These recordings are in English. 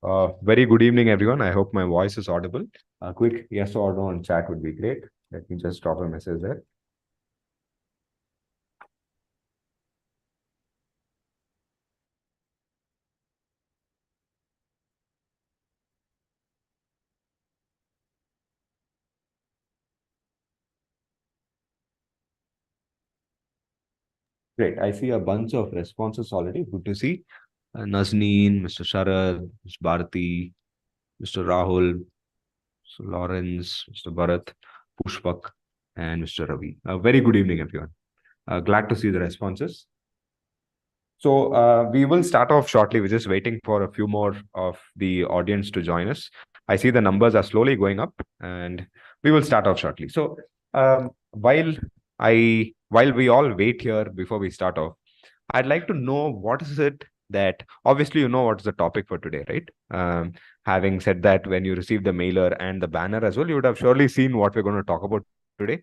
Very good evening, everyone. I hope my voice is audible. A quick yes or no on chat would be great. Let me just drop a message there. Great. I see a bunch of responses already. Good to see. Nazneen, Mr. Sharad, Ms. Bharati, Mr. Rahul, Mr. Lawrence, Mr. Bharat, Pushpak, and Mr. Ravi. Very good evening, everyone. Glad to see the responses. So we will start off shortly. We're just waiting for a few more of the audience to join us. I see the numbers are slowly going up, and we will start off shortly. So while we all wait here before we start off, I'd like to know what is it that obviously you know what's the topic for today, right? Having said that, when you receive the mailer and the banner as well, you would have surely seen what we're going to talk about today.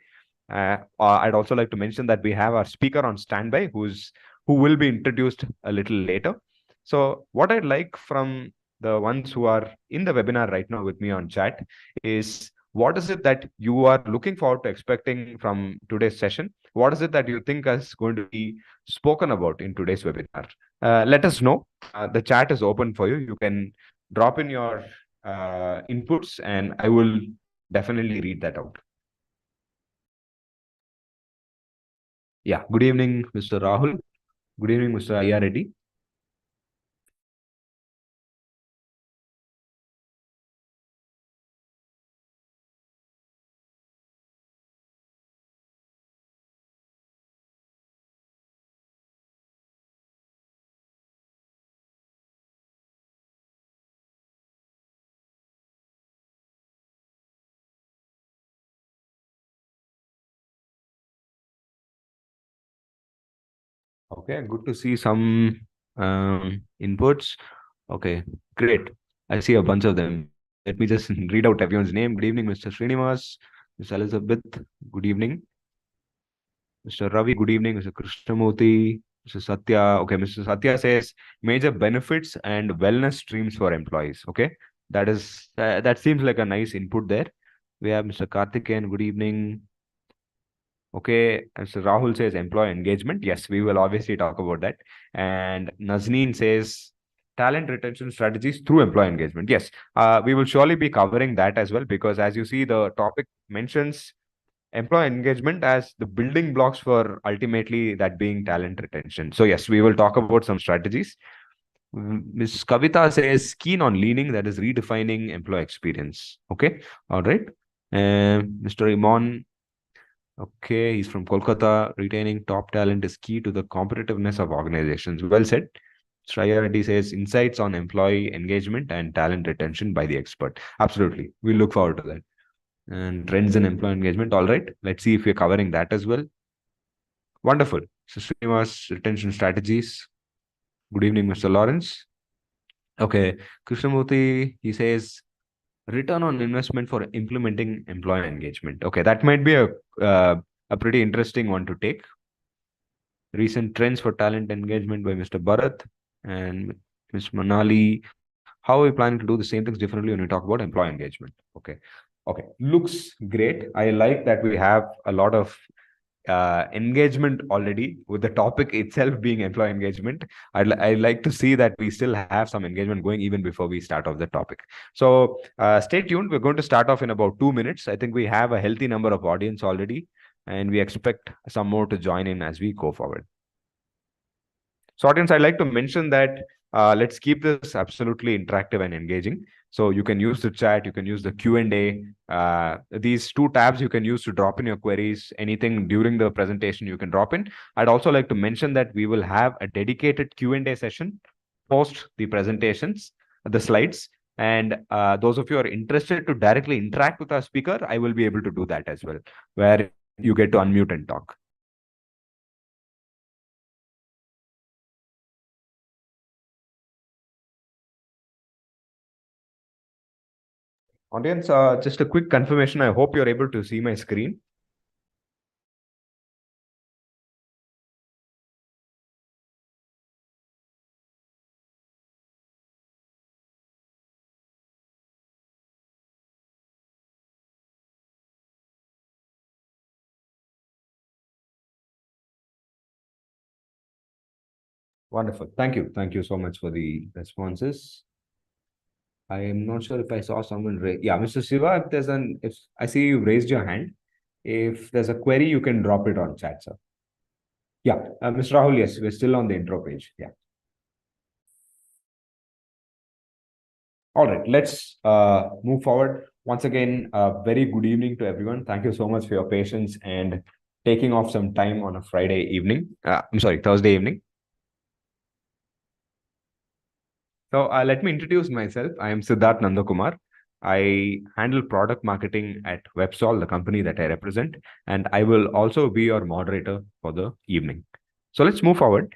I'd also like to mention that we have our speaker on standby who will be introduced a little later. So, what I'd like from the ones who are in the webinar right now with me on chat is what is it that you are looking forward to expecting from today's session? What is it that you think is going to be spoken about in today's webinar? Let us know. The chat is open for you. You can drop in your inputs, and I will definitely read that out. Yeah. Good evening, Mr. Rahul. Good evening, Mr. Ayya Reddy. Okay, good to see some inputs. Okay, great. I see a bunch of them. Let me just read out everyone's name. Good evening, Mr. Srinivas, Ms. Elizabeth. Good evening, Mr. Ravi. Good evening, Mr. Krishnamurthy, Mr. Satya. Okay, Mr. Satya says major benefits and wellness streams for employees. Okay, that seems like a nice input there. We have Mr. Karthikeyan. Good evening. Okay, so Rahul says employee engagement. Yes, we will obviously talk about that. And Nazneen says talent retention strategies through employee engagement. Yes, we will surely be covering that as well because as you see, the topic mentions employee engagement as the building blocks for ultimately that being talent retention. So yes, we will talk about some strategies. Ms. Kavita says keen on leaning, that is redefining employee experience. Okay, all right. Mr. Imon, okay, he's from Kolkata. Retaining top talent is key to the competitiveness of organizations. Well said. Shraya Reddy says insights on employee engagement and talent retention by the expert. Absolutely. We look forward to that. And trends in employee engagement. All right. Let's see if we're covering that as well. Wonderful. So, Srinivas, retention strategies. Good evening, Mr. Lawrence. Okay. Krishnamurthy, he says return on investment for implementing employee engagement. Okay. That might be a pretty interesting one to take. Recent trends for talent engagement by Mr. Bharat and Ms. Manali. How are we planning to do the same things differently when we talk about employee engagement? Okay. Okay. Looks great. I like that we have a lot of engagement already with the topic itself being employee engagement. I like to see that we still have some engagement going even before we start off the topic. So stay tuned. We're going to start off in about 2 minutes. I think we have a healthy number of audience already, and we expect some more to join in as we go forward. So, audience, I'd like to mention that let's keep this absolutely interactive and engaging. So you can use the chat, you can use the Q&A. These two tabs you can use to drop in your queries. Anything during the presentation you can drop in. I'd also like to mention that we will have a dedicated Q&A session post the presentations, the slides. And those of you who are interested to directly interact with our speaker, I will be able to do that as well, where you get to unmute and talk. Audience, just a quick confirmation. I hope you're able to see my screen. Wonderful. Thank you. Thank you so much for the responses. I am not sure if I saw someone raise. Yeah, Mr. Shiva, if I see you raised your hand, if there's a query, you can drop it on chat, sir. Yeah, Mr. Rahul, yes, we're still on the intro page. Yeah. All right, let's move forward. Once again, very good evening to everyone. Thank you so much for your patience and taking off some time on a Friday evening. I'm sorry, Thursday evening. So let me introduce myself. I am Siddharth Nandakumar. I handle product marketing at Websol, the company that I represent, and I will also be your moderator for the evening. So let's move forward.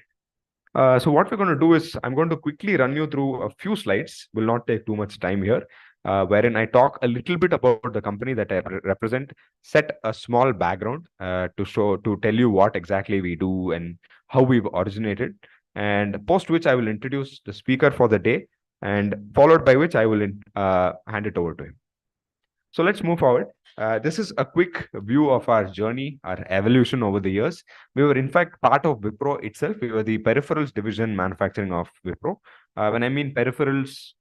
So what we're going to do is I'm going to quickly run you through a few slides. Will not take too much time here, wherein I talk a little bit about the company that I represent, set a small background to tell you what exactly we do and how we've originated, and post which I will introduce the speaker for the day, and followed by which I will hand it over to him. So let's move forward. This is a quick view of our journey, our evolution over the years. We were, in fact, part of Wipro itself. We were the peripherals division manufacturing of Wipro. When I mean peripherals,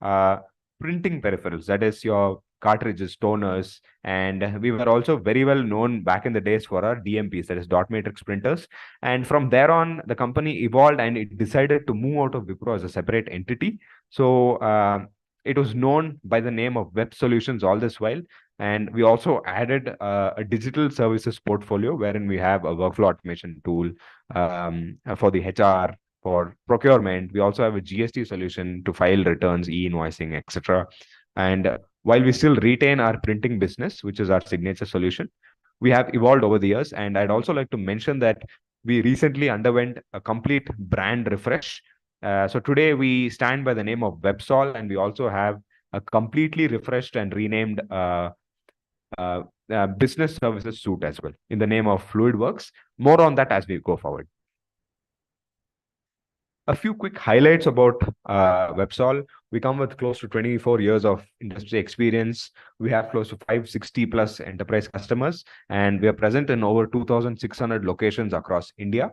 printing peripherals, that is your cartridges, toners, and we were also very well known back in the days for our DMPs, that is dot matrix printers. And from there on, the company evolved and it decided to move out of Wipro as a separate entity. So it was known by the name of Web Solutions all this while. And we also added a digital services portfolio wherein we have a workflow automation tool for the HR, for procurement. We also have a GST solution to file returns, e-invoicing, etc. And while we still retain our printing business, which is our signature solution, we have evolved over the years. And I'd also like to mention that we recently underwent a complete brand refresh. So today we stand by the name of Websol, and we also have a completely refreshed and renamed business services suite as well in the name of FluidWorks. More on that as we go forward. A few quick highlights about Websol. We come with close to 24 years of industry experience. We have close to 560 plus enterprise customers, and we are present in over 2,600 locations across India.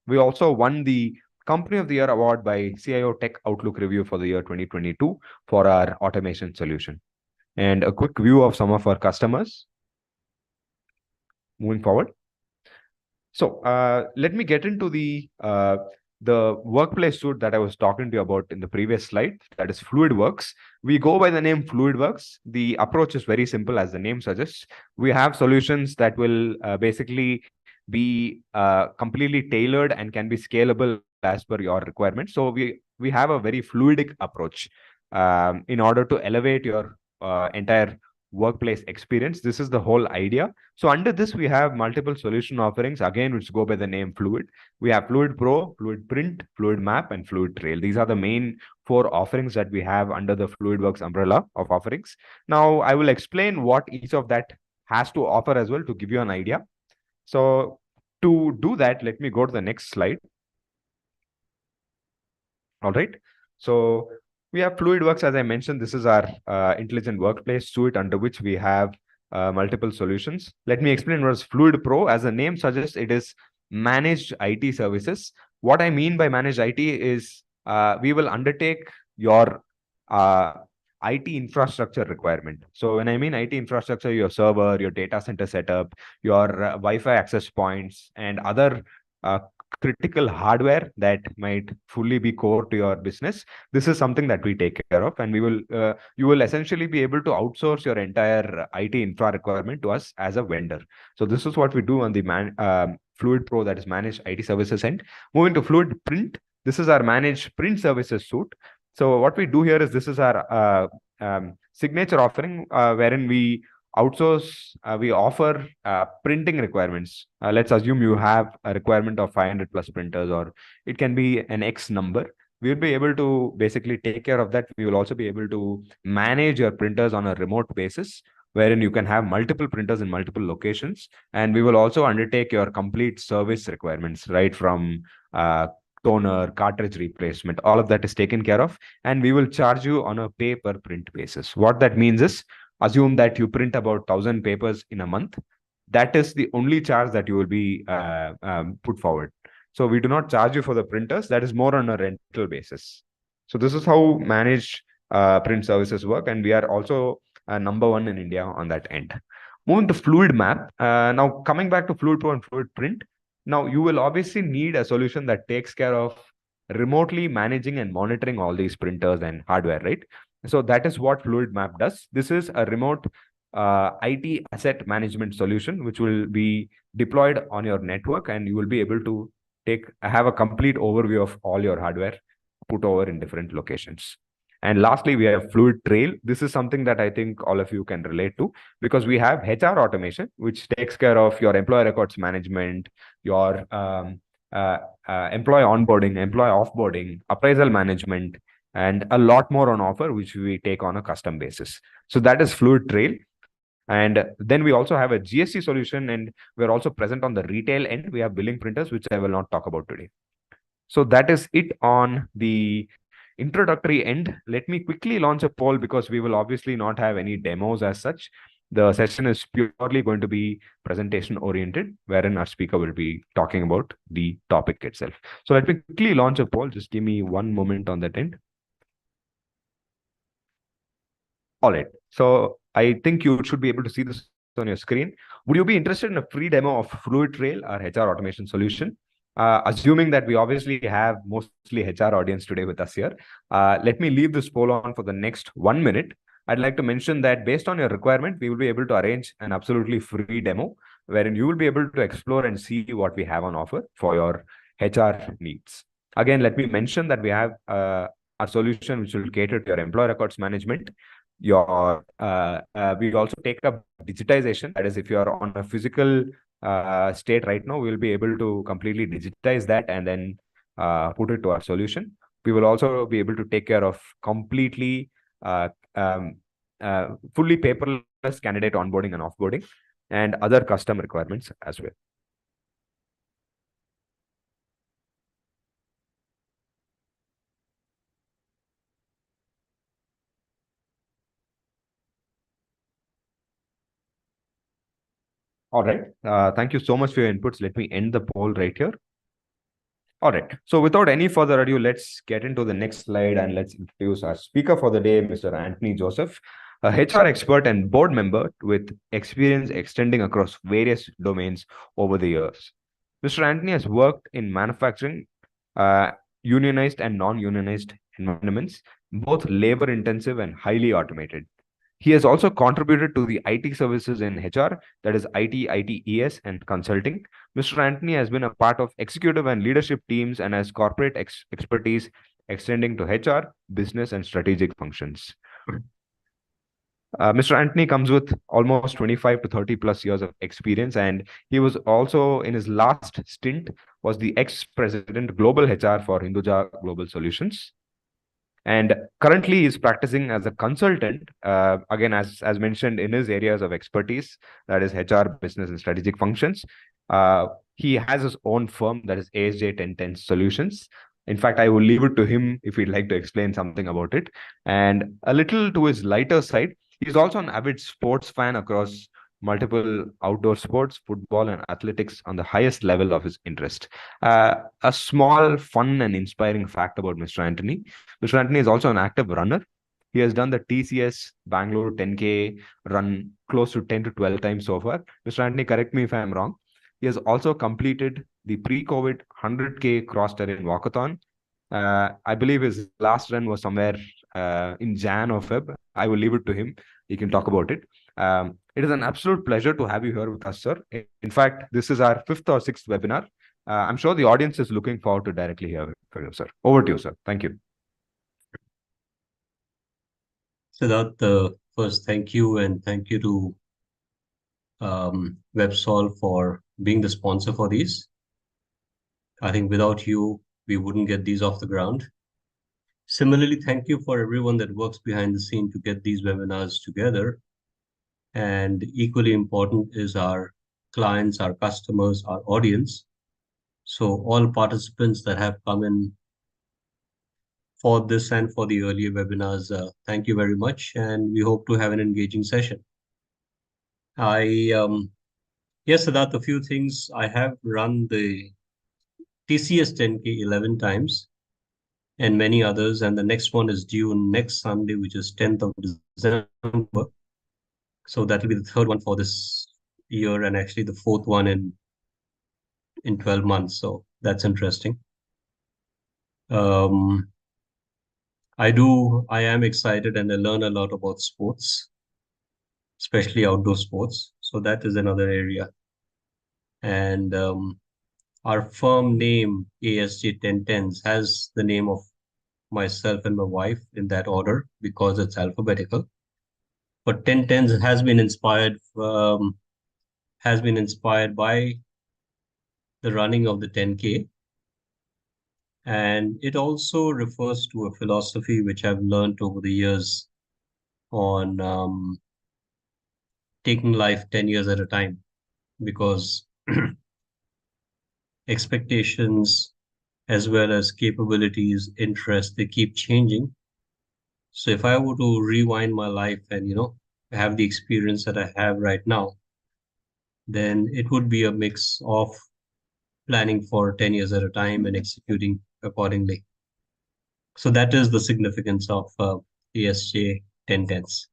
We also won the Company of the Year award by CIO Tech Outlook Review for the year 2022 for our automation solution. And a quick view of some of our customers. Moving forward. So let me get into the workplace suite that I was talking to you about in the previous slide. That is FluidWorks. We go by the name FluidWorks. The approach is very simple, as the name suggests. We have solutions that will basically be completely tailored and can be scalable as per your requirements. So we have a very fluidic approach in order to elevate your entire workplace experience. This is the whole idea. So under this, we have multiple solution offerings, again, which go by the name Fluid. We have Fluid Pro, Fluid Print, Fluid Map, and Fluid Trail. These are the main 4 offerings that we have under the FluidWorks umbrella of offerings. Now, I will explain what each of that has to offer as well to give you an idea. So to do that, let me go to the next slide. All right. So we have FluidWorks, as I mentioned. This is our intelligent workplace suite under which we have multiple solutions. Let me explain what is Fluid Pro. As the name suggests, it is managed IT services. What I mean by managed IT is we will undertake your IT infrastructure requirement. So when I mean IT infrastructure, your server, your data center setup, your Wi-Fi access points, and other critical hardware that might fully be core to your business. This is something that we take care of, and we will you will essentially be able to outsource your entire IT infra requirement to us as a vendor. So this is what we do on the Fluid Pro, that is managed IT services end. Moving to Fluid Print, this is our managed print services suite. So what we do here is this is our signature offering wherein we outsource, we offer printing requirements. Let's assume you have a requirement of 500 plus printers, or it can be an X number. We'll be able to basically take care of that. We will also be able to manage your printers on a remote basis, wherein you can have multiple printers in multiple locations. And we will also undertake your complete service requirements, right from toner, cartridge replacement, all of that is taken care of. And we will charge you on a pay per print basis. What that means is, assume that you print about 1,000 papers in a month. That is the only charge that you will be put forward. So we do not charge you for the printers. That is more on a rental basis. So this is how managed print services work, and we are also number one in India on that end. Moving to Fluid Map. Now coming back to Fluid Pro and Fluid Print. Now you will obviously need a solution that takes care of remotely managing and monitoring all these printers and hardware, right? So that is what Fluid Map does. This is a remote IT asset management solution, which will be deployed on your network, and you will be able to have a complete overview of all your hardware put over in different locations. And lastly, we have Fluid Trail. This is something that I think all of you can relate to, because we have HR automation, which takes care of your employee records management, your employee onboarding, employee offboarding, appraisal management, and a lot more on offer, which we take on a custom basis. So that is Fluid Trail. And then we also have a GST solution, and we're also present on the retail end. We have billing printers, which I will not talk about today. So that is it on the introductory end. Let me quickly launch a poll, because we will obviously not have any demos as such. The session is purely going to be presentation oriented, wherein our speaker will be talking about the topic itself. So let me quickly launch a poll. Just give me one moment on that end. All right. So I think you should be able to see this on your screen. Would you be interested in a free demo of Fluid Trail, our HR automation solution? Assuming that we obviously have mostly HR audience today with us here, let me leave this poll on for the next 1 minute. I'd like to mention that based on your requirement, we will be able to arrange an absolutely free demo wherein you will be able to explore and see what we have on offer for your HR needs. Again, let me mention that we have a solution which will cater to your employee records management. We also take up digitization. That is, if you are on a physical state right now, we'll be able to completely digitize that and then put it to our solution. We will also be able to take care of completely fully paperless candidate onboarding and offboarding and other custom requirements as well. All right. Thank you so much for your inputs. Let me end the poll right here. All right. So without any further ado, let's get into the next slide and let's introduce our speaker for the day, Mr. Anthony Joseph, a HR expert and board member with experience extending across various domains over the years. Mr. Anthony has worked in manufacturing, unionized and non-unionized environments, both labor-intensive and highly automated. He has also contributed to the IT services in HR, that is IT, ITES, and consulting. Mr. Anthony has been a part of executive and leadership teams and has corporate expertise extending to HR, business, and strategic functions. Mr. Anthony comes with almost 25 to 30 plus years of experience, and he was also, in his last stint, was the ex-president global HR for Hinduja Global Solutions. And currently he's practicing as a consultant, again, as mentioned, in his areas of expertise, that is HR, business, and strategic functions. He has his own firm, that is ASJ 1010 Solutions. In fact, I will leave it to him if he'd like to explain something about it. And a little to his lighter side, he's also an avid sports fan across multiple outdoor sports, football, and athletics on the highest level of his interest. A small, fun, and inspiring fact about Mr. Anthony. Mr. Anthony is also an active runner. He has done the TCS Bangalore 10K run close to 10 to 12 times so far. Mr. Anthony, correct me if I'm wrong. He has also completed the pre-COVID 100K cross-terrain walkathon. I believe his last run was somewhere in Jan or Feb. I will leave it to him. He can talk about it. It is an absolute pleasure to have you here with us, sir. In fact, this is our 5th or 6th webinar. I'm sure the audience is looking forward to directly hear from you, sir. Over to you, sir. Thank you. Siddharth, first, thank you, and thank you to WebSolve for being the sponsor for these. I think without you, we wouldn't get these off the ground. Similarly, thank you for everyone that works behind the scene to get these webinars together. And equally important is our clients, our customers, our audience. So all participants that have come in for this and for the earlier webinars, thank you very much. And we hope to have an engaging session. Yes, Siddharth, a few things. I have run the TCS 10K 11 times, and many others. And the next one is due next Sunday, which is 10th of December. So that will be the third one for this year, and actually the fourth one in 12 months. So that's interesting. Um, I am excited and I learn a lot about sports, especially outdoor sports. So that is another area. And our firm name, ASJ 1010s, has the name of myself and my wife in that order because it's alphabetical. But 1010s has been inspired by the running of the 10K. And it also refers to a philosophy which I've learned over the years on taking life 10 years at a time, because expectations as well as capabilities, interests, they keep changing. So if I were to rewind my life and, have the experience that I have right now, then it would be a mix of planning for 10 years at a time and executing accordingly. So that is the significance of ASJ 1010s.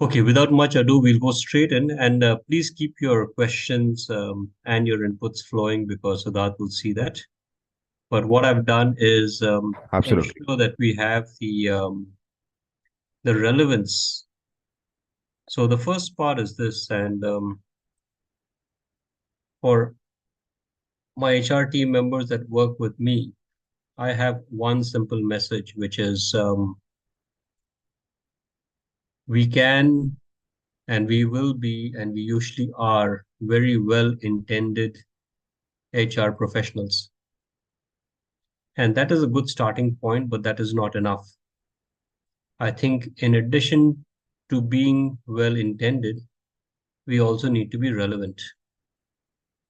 Okay, without much ado, we'll go straight in, and please keep your questions and your inputs flowing because Siddharth will see that. But what I've done is Absolutely. ensure that we have the relevance. So the first part is this, and for my HR team members that work with me, I have one simple message, which is we can and we will be, and we usually are, very well intended HR professionals. And that is a good starting point, but that is not enough. I think in addition to being well intended, we also need to be relevant.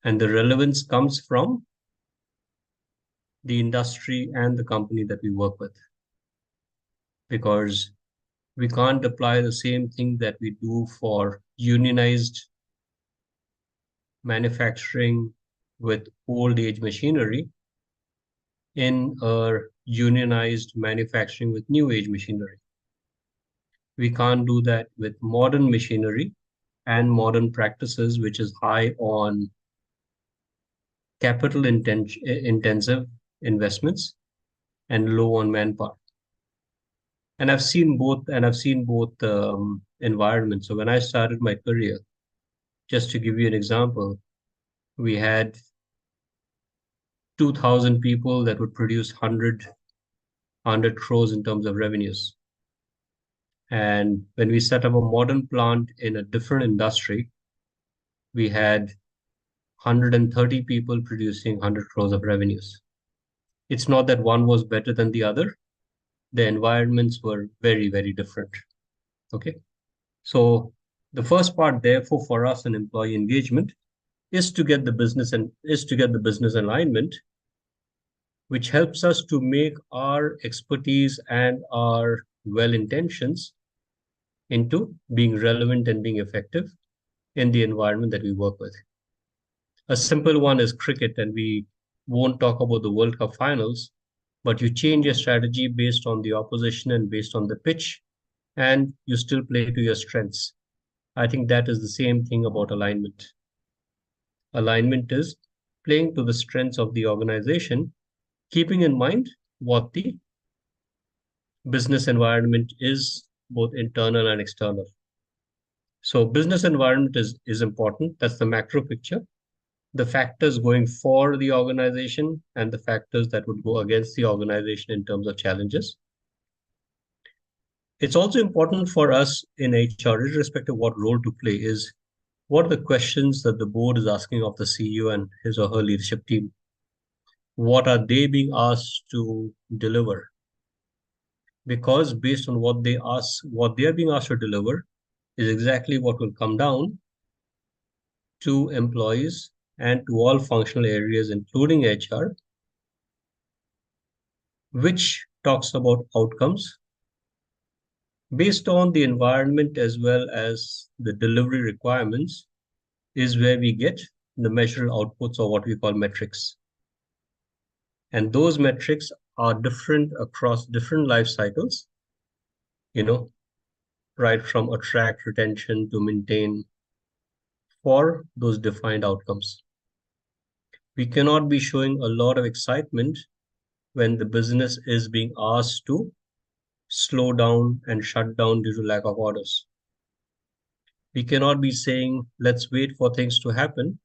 And the relevance comes from the industry and the company that we work with. Because we can't apply the same thing that we do for unionized manufacturing with old age machinery in a unionized manufacturing with new age machinery. We can't do that with modern machinery and modern practices, which is high on capital intensive investments and low on manpower. And I've seen both, environments. So when I started my career, just to give you an example, we had 2,000 people that would produce 100 crores in terms of revenues. And when we set up a modern plant in a different industry, we had 130 people producing 100 crores of revenues. It's not that one was better than the other. The environments were very, very different. Okay. So the first part, therefore, for us in employee engagement is to get the business alignment, which helps us to make our expertise and our well intentions into being relevant and being effective in the environment that we work with. A simple one is cricket, and we won't talk about the World Cup finals, but you change your strategy based on the opposition and based on the pitch, and you still play to your strengths. I think that is the same thing about alignment. Alignment is playing to the strengths of the organization, keeping in mind what the business environment is, both internal and external. So business environment is important. That's the macro picture. The factors going for the organization and the factors that would go against the organization in terms of challenges. It's also important for us in HR, irrespective of what role to play, is what are the questions that the board is asking of the CEO and his or her leadership team? What are they being asked to deliver? Because based on what they are being asked to deliver is exactly what will come down to employees and to all functional areas, including HR, which talks about outcomes based on the environment as well as the delivery requirements, is where we get the measurable outputs, or what we call metrics. And those metrics are different across different life cycles, right from attract, retention to maintain for those defined outcomes. We cannot be showing a lot of excitement when the business is being asked to slow down and shut down due to lack of orders. We cannot be saying, let's wait for things to happen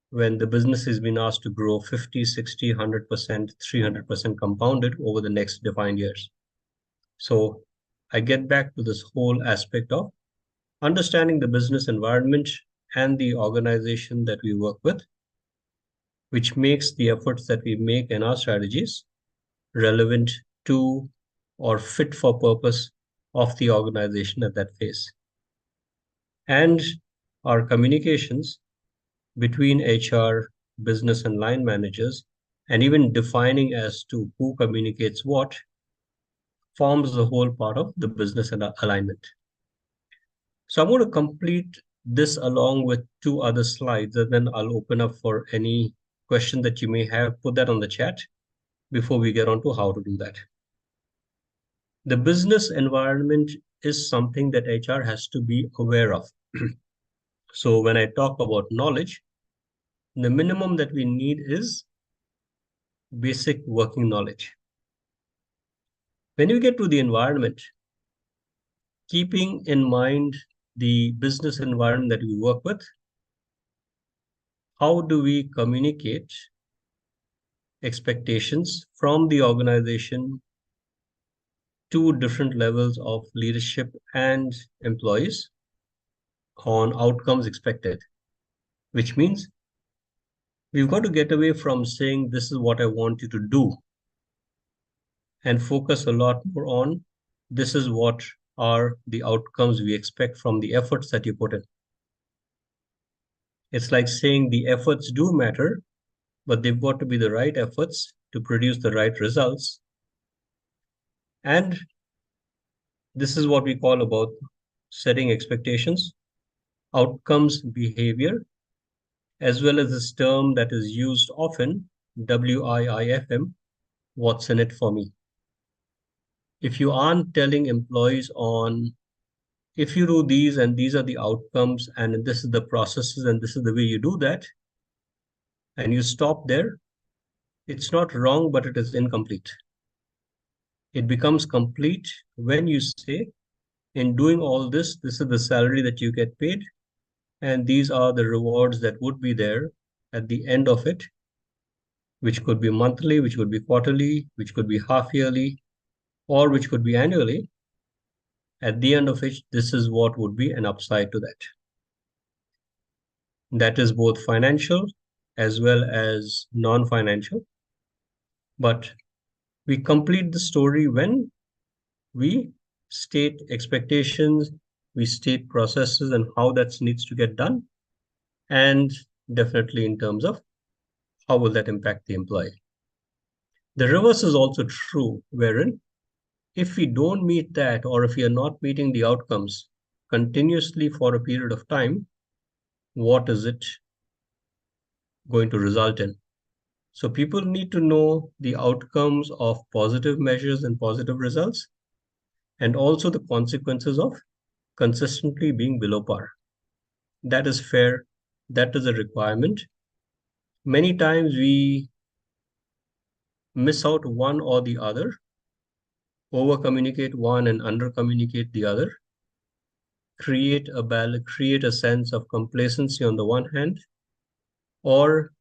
when the business has been asked to grow 50, 60, 100%, 300% compounded over the next defined years. So I get back to this whole aspect of understanding the business environment and the organization that we work with, which makes the efforts that we make in our strategies relevant to or fit for purpose of the organization at that phase. And our communications between HR, business, and line managers, and even defining as to who communicates what, forms the whole part of the business alignment. So I'm going to complete this along with two other slides, and then I'll open up for any question that you may have. Put that on the chat before we get on to how to do that. The business environment is something that HR has to be aware of. So when I talk about knowledge, the minimum that we need is basic working knowledge. When you get to the environment, keeping in mind the business environment that we work with, how do we communicate expectations from the organization to different levels of leadership and employees on outcomes expected, which means we've got to get away from saying, this is what I want you to do, and focus a lot more on, this is what are the outcomes we expect from the efforts that you put in. It's like saying the efforts do matter, but they've got to be the right efforts to produce the right results. And this is what we call about setting expectations, outcomes, behavior, as well as this term that is used often, WIIFM, what's in it for me. If you aren't telling employees on, if you do these and these are the outcomes and this is the processes and this is the way you do that, and you stop there, it's not wrong, but it is incomplete. It becomes complete when you say, in doing all this, this is the salary that you get paid, and these are the rewards that would be there at the end of it, which could be monthly, which could be quarterly, which could be half yearly, or which could be annually, at the end of which this is what would be an upside to that. That is both financial as well as non-financial. But we complete the story when we state expectations, we state processes and how that needs to get done, and definitely in terms of how will that impact the employee. The reverse is also true, wherein if we don't meet that, or if we are not meeting the outcomes continuously for a period of time, what is it going to result in? So people need to know the outcomes of positive measures and positive results, and also the consequences of consistently being below par. That is fair. That is a requirement. Many times we miss out one or the other, over-communicate one and under-communicate the other, create a sense of complacency on the one hand, or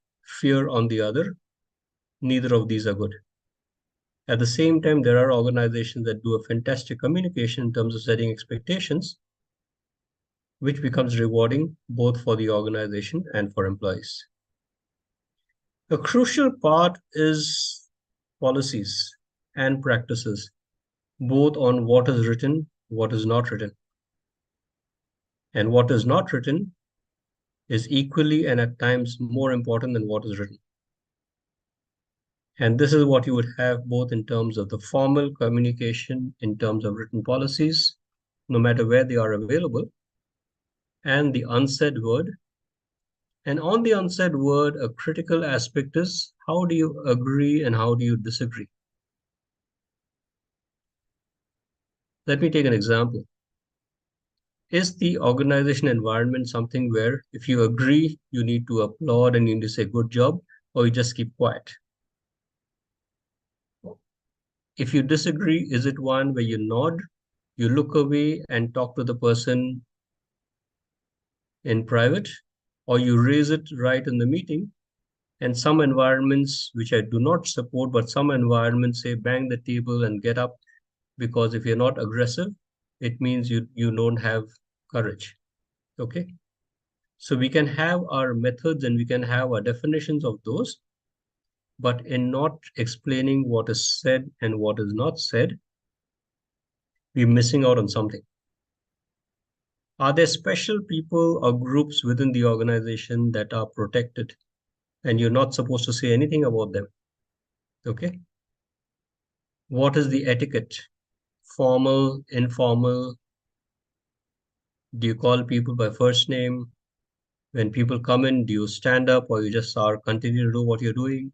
fear on the other. Neither of these are good. At the same time, there are organizations that do a fantastic communication in terms of setting expectations, which becomes rewarding both for the organization and for employees. A crucial part is policies and practices, both on what is written, what is not written. And what is not written is equally and at times more important than what is written. And this is what you would have both in terms of the formal communication, in terms of written policies, no matter where they are available, and the unsaid word And on the unsaid word, a critical aspect is how do you agree and how do you disagree? Let me take an example. Is the organization environment something where if you agree, you need to applaud and you need to say good job, or you just keep quiet? If you disagree, is it one where you nod, you look away and talk to the person in private, or you raise it right in the meeting? And some environments, which I do not support, but some environments say bang the table and get up, because if you're not aggressive, it means you don't have courage. Okay. So we can have our methods and we can have our definitions of those, but in not explaining what is said and what is not said, we're missing out on something. Are there special people or groups within the organization that are protected and you're not supposed to say anything about them? Okay. What is the etiquette? Formal, informal? Do you call people by first name? When people come in, do you stand up or you just are continue to do what you're doing?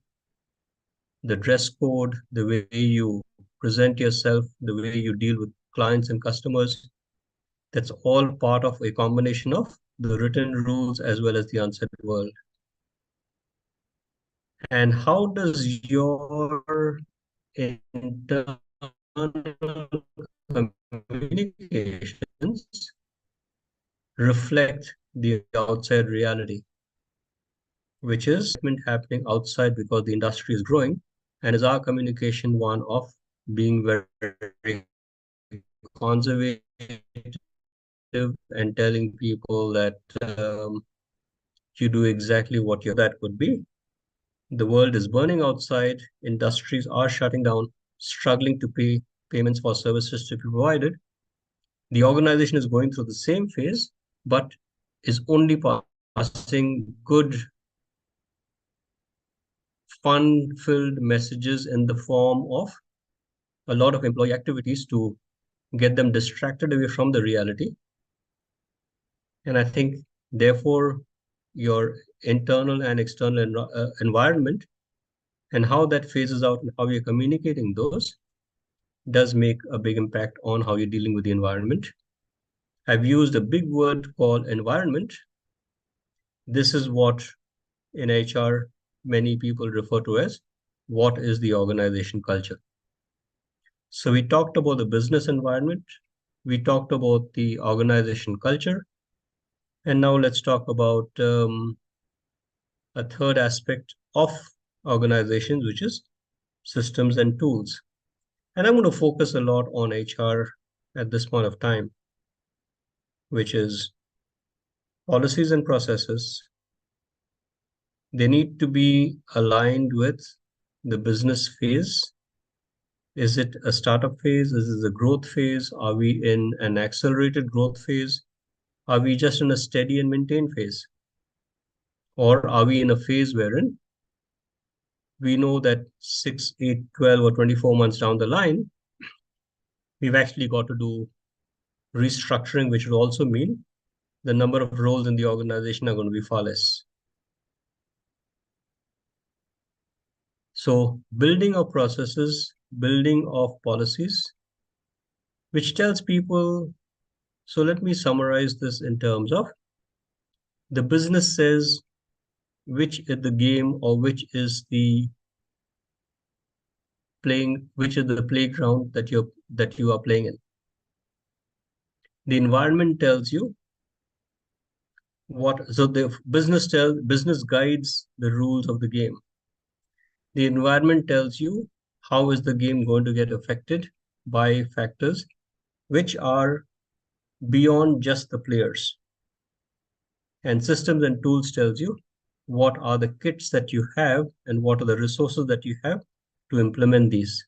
The dress code, the way you present yourself, the way you deal with clients and customers, that's all part of a combination of the written rules as well as the unsaid world. And how does your internal communications reflect the outside reality, which is happening outside because the industry is growing? And is our communication one of being very conservative and telling people that you do exactly what that could be? The world is burning outside, industries are shutting down, struggling to pay payments for services to be provided. The organization is going through the same phase, but is only passing good, fun-filled messages in the form of a lot of employee activities to get them distracted away from the reality. And I think, therefore, your internal and external environment and how that phases out and how you're communicating those does make a big impact on how you're dealing with the environment. I've used a big word called environment. This is what in HR many people refer to as what is the organization culture. So we talked about the business environment, we talked about the organization culture, and now let's talk about a third aspect of organizations, which is systems and tools. And I'm going to focus a lot on HR at this point of time, which is policies and processes. They need to be aligned with the business phase. Is it a startup phase? Is it a growth phase? Are we in an accelerated growth phase? Are we just in a steady and maintain phase? Or are we in a phase wherein we know that 6, 8, 12, or 24 months down the line, we've actually got to do restructuring, which would also mean the number of roles in the organization are going to be far less. So building of processes, building of policies, which tells people, so let me summarize this in terms of the business says which is the game or which is the playground that you are playing in. The environment tells you what, so the business guides the rules of the game. The environment tells you how is the game going to get affected by factors which are beyond just the players. And systems and tools tells you what are the kits that you have and what are the resources that you have to implement these.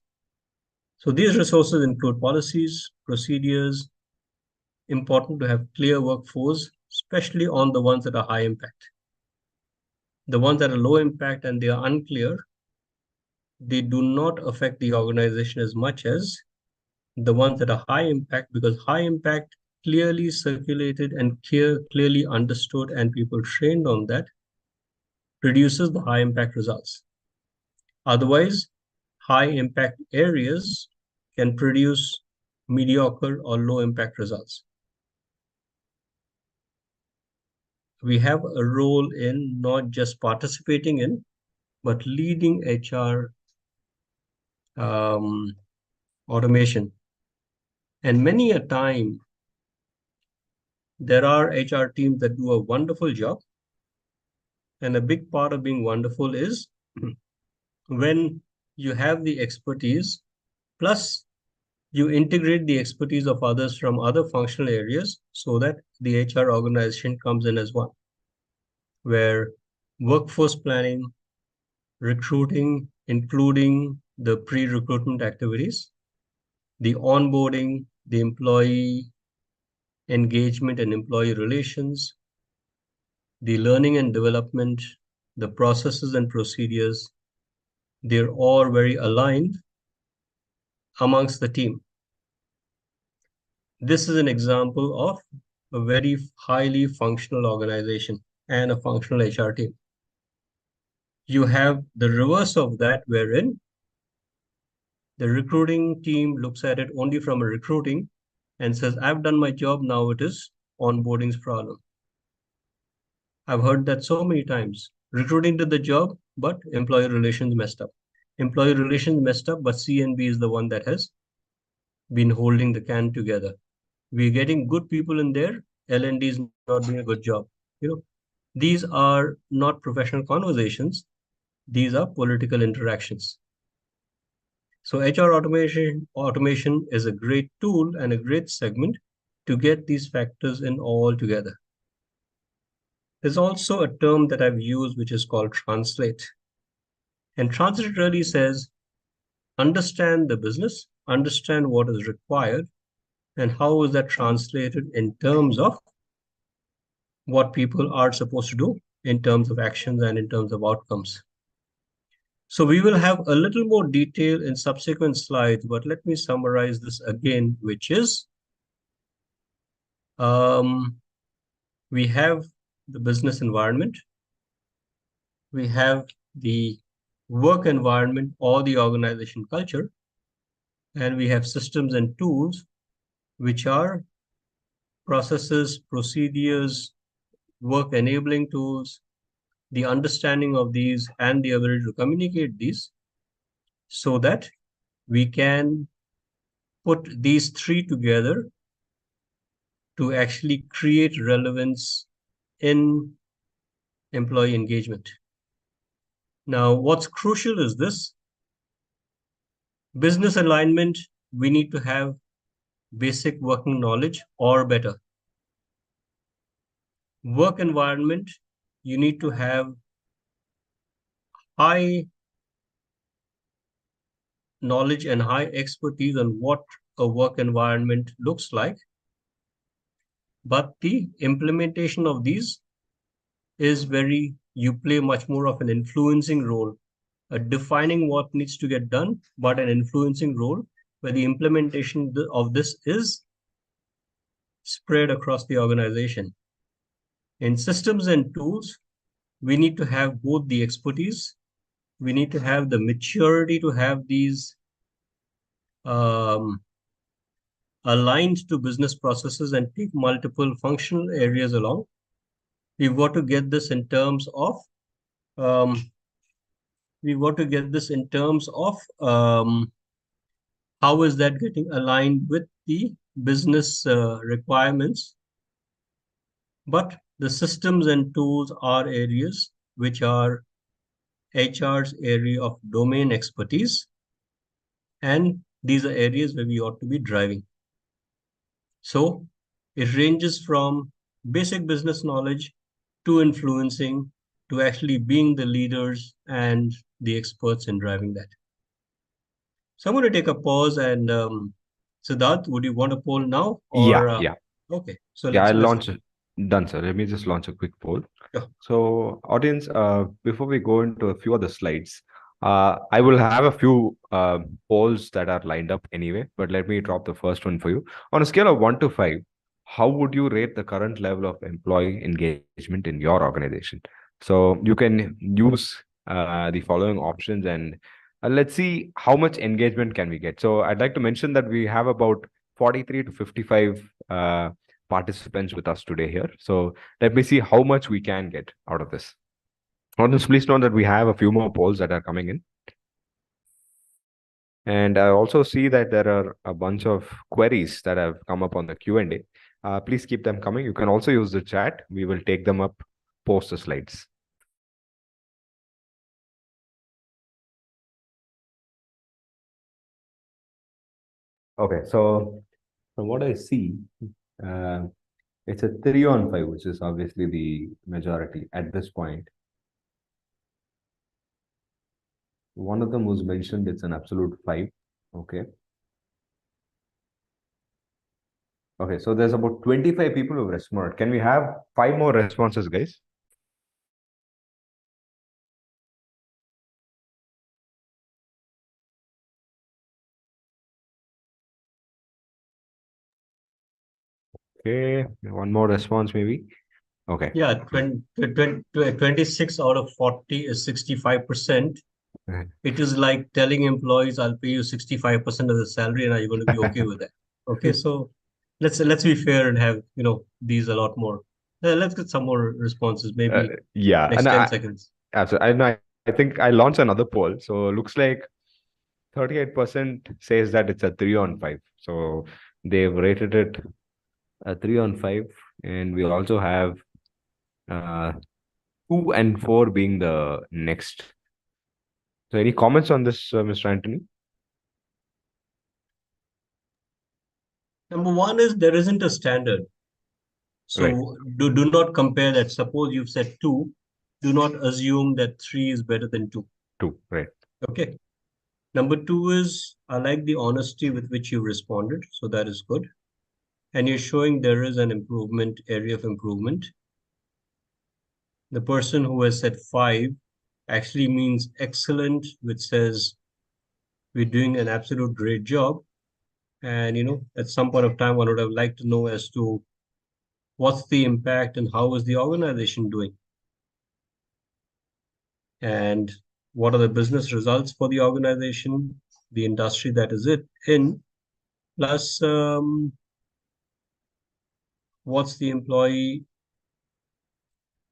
So these resources include policies, procedures, important to have clear workflows, especially on the ones that are high impact. The ones that are low impact and they are unclear, they do not affect the organization as much as the ones that are high impact, because high impact clearly circulated and clearly understood and people trained on that produces the high impact results. Otherwise, high impact areas can produce mediocre or low impact results. We have a role in not just participating in, but leading HR automation. And many a time, there are HR teams that do a wonderful job. And a big part of being wonderful is when you have the expertise, plus you integrate the expertise of others from other functional areas so that the HR organization comes in as one, where workforce planning, recruiting, including the pre-recruitment activities, the onboarding, the employee engagement and employee relations, the learning and development, the processes and procedures, they're all very aligned amongst the team. This is an example of a very highly functional organization and a functional HR team. You have the reverse of that, wherein the recruiting team looks at it only from a recruiting and says, I've done my job, now it is onboarding's problem. I've heard that so many times. Recruiting did the job, but employee relations messed up. Employee relations messed up, but C&B is the one that has been holding the can together. We're getting good people in there. L&D is not doing a good job. These are not professional conversations. These are political interactions. So HR automation is a great tool and a great segment to get these factors in all together. There's also a term that I've used, which is called translate. And translate really says, understand the business, understand what is required, and how is that translated in terms of what people are supposed to do in terms of actions and in terms of outcomes. So we will have a little more detail in subsequent slides, but let me summarize this again, which is we have the business environment, we have the work environment or the organization culture, and we have systems and tools, which are processes, procedures, work enabling tools, the understanding of these and the ability to communicate these so that we can put these three together to actually create relevance in employee engagement. Now, what's crucial is this. Business alignment, we need to have basic working knowledge or better. Work environment, you need to have high knowledge and high expertise on what a work environment looks like. But the implementation of these is you play much more of an influencing role, defining what needs to get done, but an influencing role where the implementation of this is spread across the organization. In systems and tools, we need to have both the expertise, we need to have the maturity to have these aligned to business processes and take multiple functional areas along. We've got to get this in terms of how is that getting aligned with the business requirements. But the systems and tools are areas which are HR's area of domain expertise. And these are areas where we ought to be driving. So it ranges from basic business knowledge to influencing to actually being the leaders and the experts in driving that. So I'm going to take a pause and Siddharth, would you want a poll now? Or, yeah. Okay. So I'll launch it. Done, sir. Let me just launch a quick poll. Sure. So, audience, before we go into a few other slides, I will have a few polls that are lined up anyway, but let me drop the first one for you. On a scale of 1 to 5, how would you rate the current level of employee engagement in your organization? So you can use the following options, and let's see how much engagement can we get. So I'd like to mention that we have about 43 to 55 participants with us today here. So let me see how much we can get out of this. Audience, please note that we have a few more polls that are coming in. And I also see that there are a bunch of queries that have come up on the Q&A. Please keep them coming. You can also use the chat. We will take them up post the slides. Okay, so from what I see, uh, it's a 3-on-5, which is obviously the majority at this point. One of them was mentioned, it's an absolute 5. Okay. Okay, so there's about 25 people who responded. Can we have 5 more responses, guys? Okay, one more response maybe. Okay. Yeah, 26 out of 40 is 65%. It is like telling employees, I'll pay you 65% of the salary, and are you going to be okay with that? Okay, so let's be fair and have, these a lot more. Let's get some more responses, Uh, maybe yeah, next and 10 seconds. absolutely. I know. I think I launched another poll, so it looks like 38% says that it's a 3-on-5. So they've rated it a 3-on-5, and we also have uh, 2 and 4 being the next. So any comments on this, Mr. Anthony? Number one is there isn't a standard. Right. So do not compare that. Suppose you've said two, do not assume that three is better than two. 2. Right. Okay. Number two is I like the honesty with which you responded. So that is good. And you're showing there is an improvement, area of improvement. The person who has said five actually means excellent, which says we're doing an absolute great job. And, at some point of time, one would have liked to know as to what's the impact and how is the organization doing? And what are the business results for the organization, the industry that is it in, plus what's the employee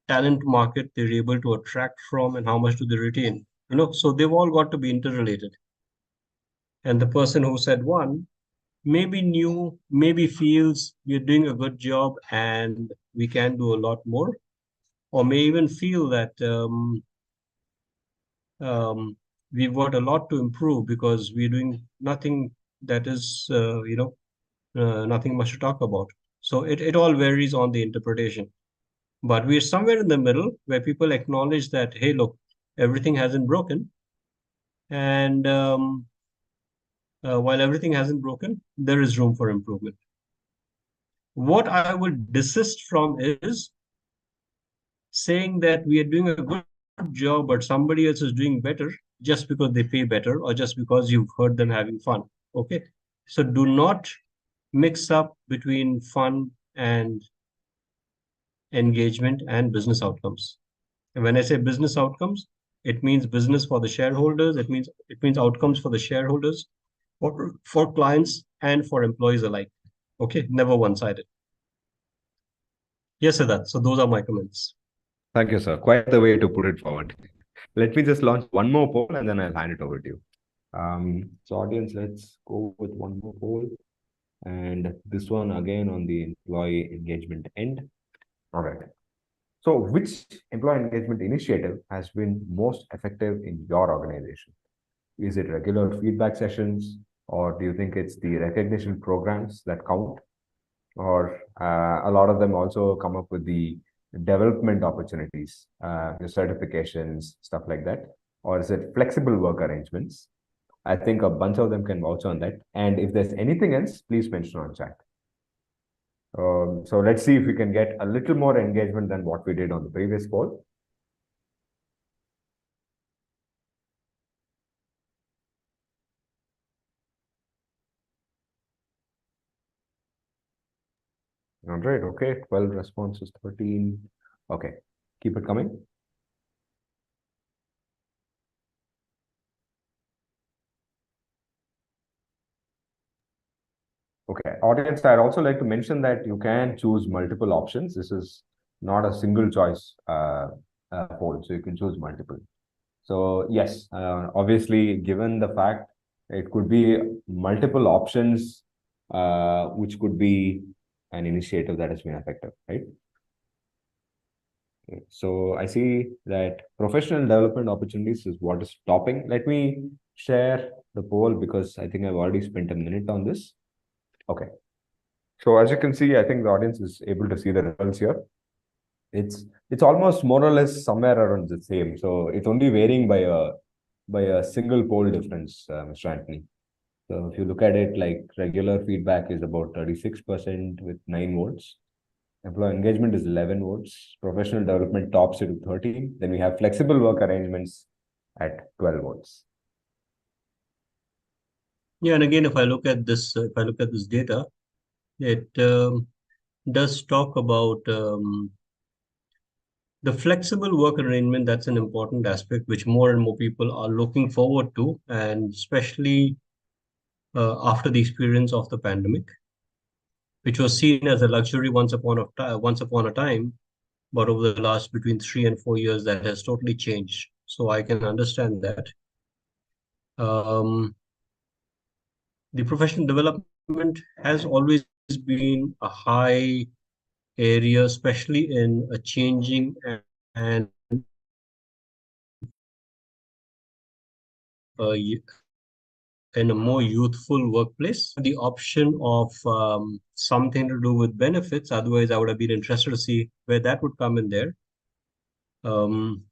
talent market they're able to attract from and how much do they retain. So they've all got to be interrelated. And the person who said one maybe knew, maybe feels we're doing a good job and we can do a lot more, or may even feel that we've got a lot to improve because we're doing nothing that is, nothing much to talk about. So it all varies on the interpretation. But we're somewhere in the middle where people acknowledge that, hey, look, everything hasn't broken. And while everything hasn't broken, there is room for improvement. What I would desist from is saying that we are doing a good job, but somebody else is doing better just because they pay better or just because you've heard them having fun. Okay. So do not mix up between fun and engagement and business outcomes. And when I say business outcomes, it means business for the shareholders. It means outcomes for the shareholders, for clients, and for employees alike. Okay, never one-sided. Yes, Siddharth. So those are my comments. Thank you, sir. Quite the way to put it forward. Let me just launch one more poll and then I'll hand it over to you. So audience, let's go with one more poll. And this one again on the employee engagement end. All right. So which employee engagement initiative has been most effective in your organization? Is it regular feedback sessions, or do you think it's the recognition programs that count? Or a lot of them also come up with the development opportunities, the certifications, stuff like that? Or is it flexible work arrangements? I think a bunch of them can vouch on that. And if there's anything else, please mention on chat. So let's see if we can get a little more engagement than what we did on the previous poll. All right, okay, 12 responses, 13. Okay, keep it coming. Okay, audience, I'd also like to mention that you can choose multiple options. This is not a single choice poll, so you can choose multiple. So yes, obviously, given the fact it could be multiple options, which could be an initiative that has been effective, right? Okay, so I see that professional development opportunities is what is topping. Let me share the poll because I think I've already spent a minute on this. Okay. So as you can see, I think the audience is able to see the results here. It's almost more or less somewhere around the same. So it's only varying by a single poll difference, Mr. Anthony. So if you look at it, like regular feedback is about 36% with 9 votes. Employee engagement is 11 votes. Professional development tops it with 13. Then we have flexible work arrangements at 12 votes. Yeah, and again, if I look at this data, it does talk about the flexible work arrangement. That's an important aspect which more and more people are looking forward to, and especially after the experience of the pandemic, which was seen as a luxury once upon a time, but over the last between 3 and 4 years, that has totally changed. So I can understand that. Um, the professional development has always been a high area, especially in a changing and uh, in a more youthful workplace. The option of something to do with benefits, otherwise I would have been interested to see where that would come in there. Um,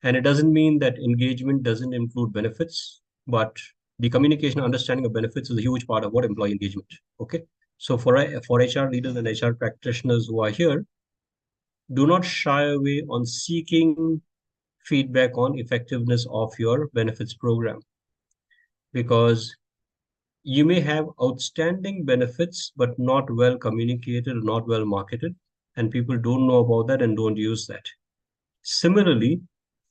and it doesn't mean that engagement doesn't include benefits, but the communication, understanding of benefits is a huge part of what employee engagement. Okay. So for HR leaders and HR practitioners who are here, do not shy away on seeking feedback on effectiveness of your benefits program, because you may have outstanding benefits but not well communicated, not well marketed, and people don't know about that and don't use that. Similarly,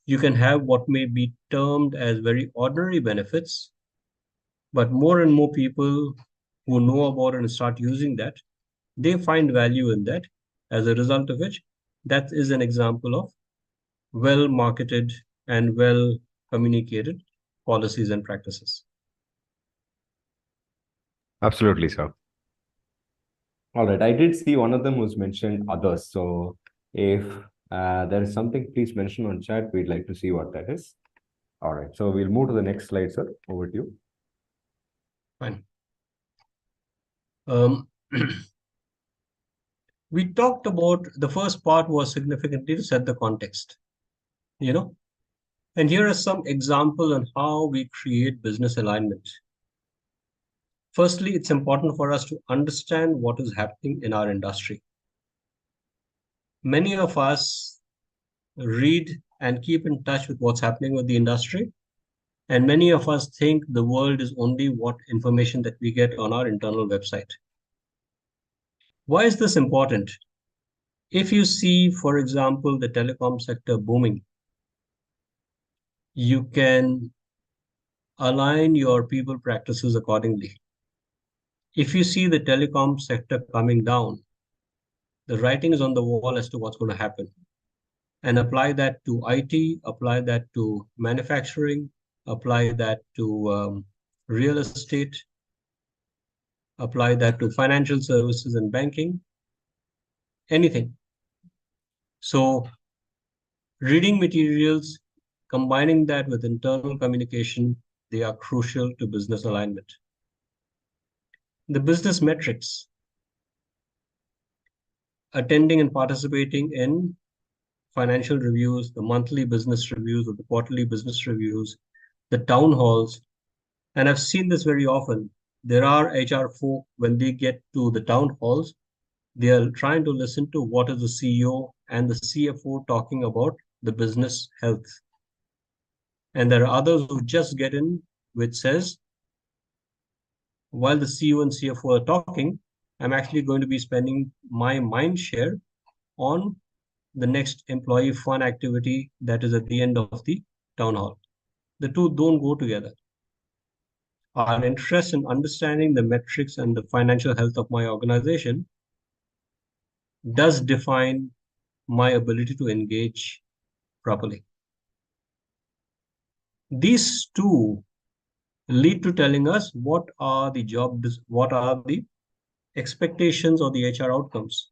you can have what may be termed as very ordinary benefits, but more and more people who know about it and start using that, they find value in that. As a result of which, that is an example of well marketed and well communicated policies and practices. Absolutely, sir. All right. I did see one of them was mentioned others. So if there is something, please mention on chat. We'd like to see what that is. All right. So we'll move to the next slide, sir. Over to you. Fine. We talked about the first part was significantly to set the context, you know, and here are some examples on how we create business alignment. Firstly, it's important for us to understand what is happening in our industry. Many of us read and keep in touch with what's happening with the industry, and many of us think the world is only what information that we get on our internal website. Why is this important? If you see, for example, the telecom sector booming, you can align your people practices accordingly. If you see the telecom sector coming down, the writing is on the wall as to what's going to happen. And apply that to IT, apply that to manufacturing, apply that to real estate, apply that to financial services and banking, anything. So reading materials, combining that with internal communication, they are crucial to business alignment. The business metrics, attending and participating in financial reviews, the monthly business reviews or the quarterly business reviews, the town halls. And I've seen this very often. There are HR folk, when they get to the town halls, they are trying to listen to what is the CEO and the CFO talking about the business health. And there are others who just get in, which says, while the CEO and CFO are talking, I'm actually going to be spending my mind share on the next employee fun activity that is at the end of the town hall. The two don't go together. Our interest in understanding the metrics and the financial health of my organization does define my ability to engage properly. These two lead to telling us what are the expectations or the HR outcomes.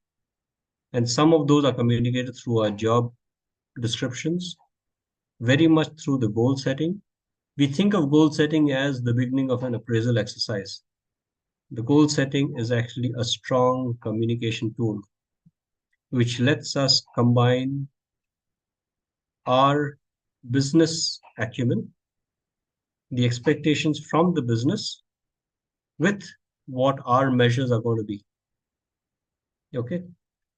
And some of those are communicated through our job descriptions, very much through the goal setting. We think of goal setting as the beginning of an appraisal exercise. The goal setting is actually a strong communication tool, which lets us combine our business acumen, the expectations from the business, with what our measures are going to be. Okay.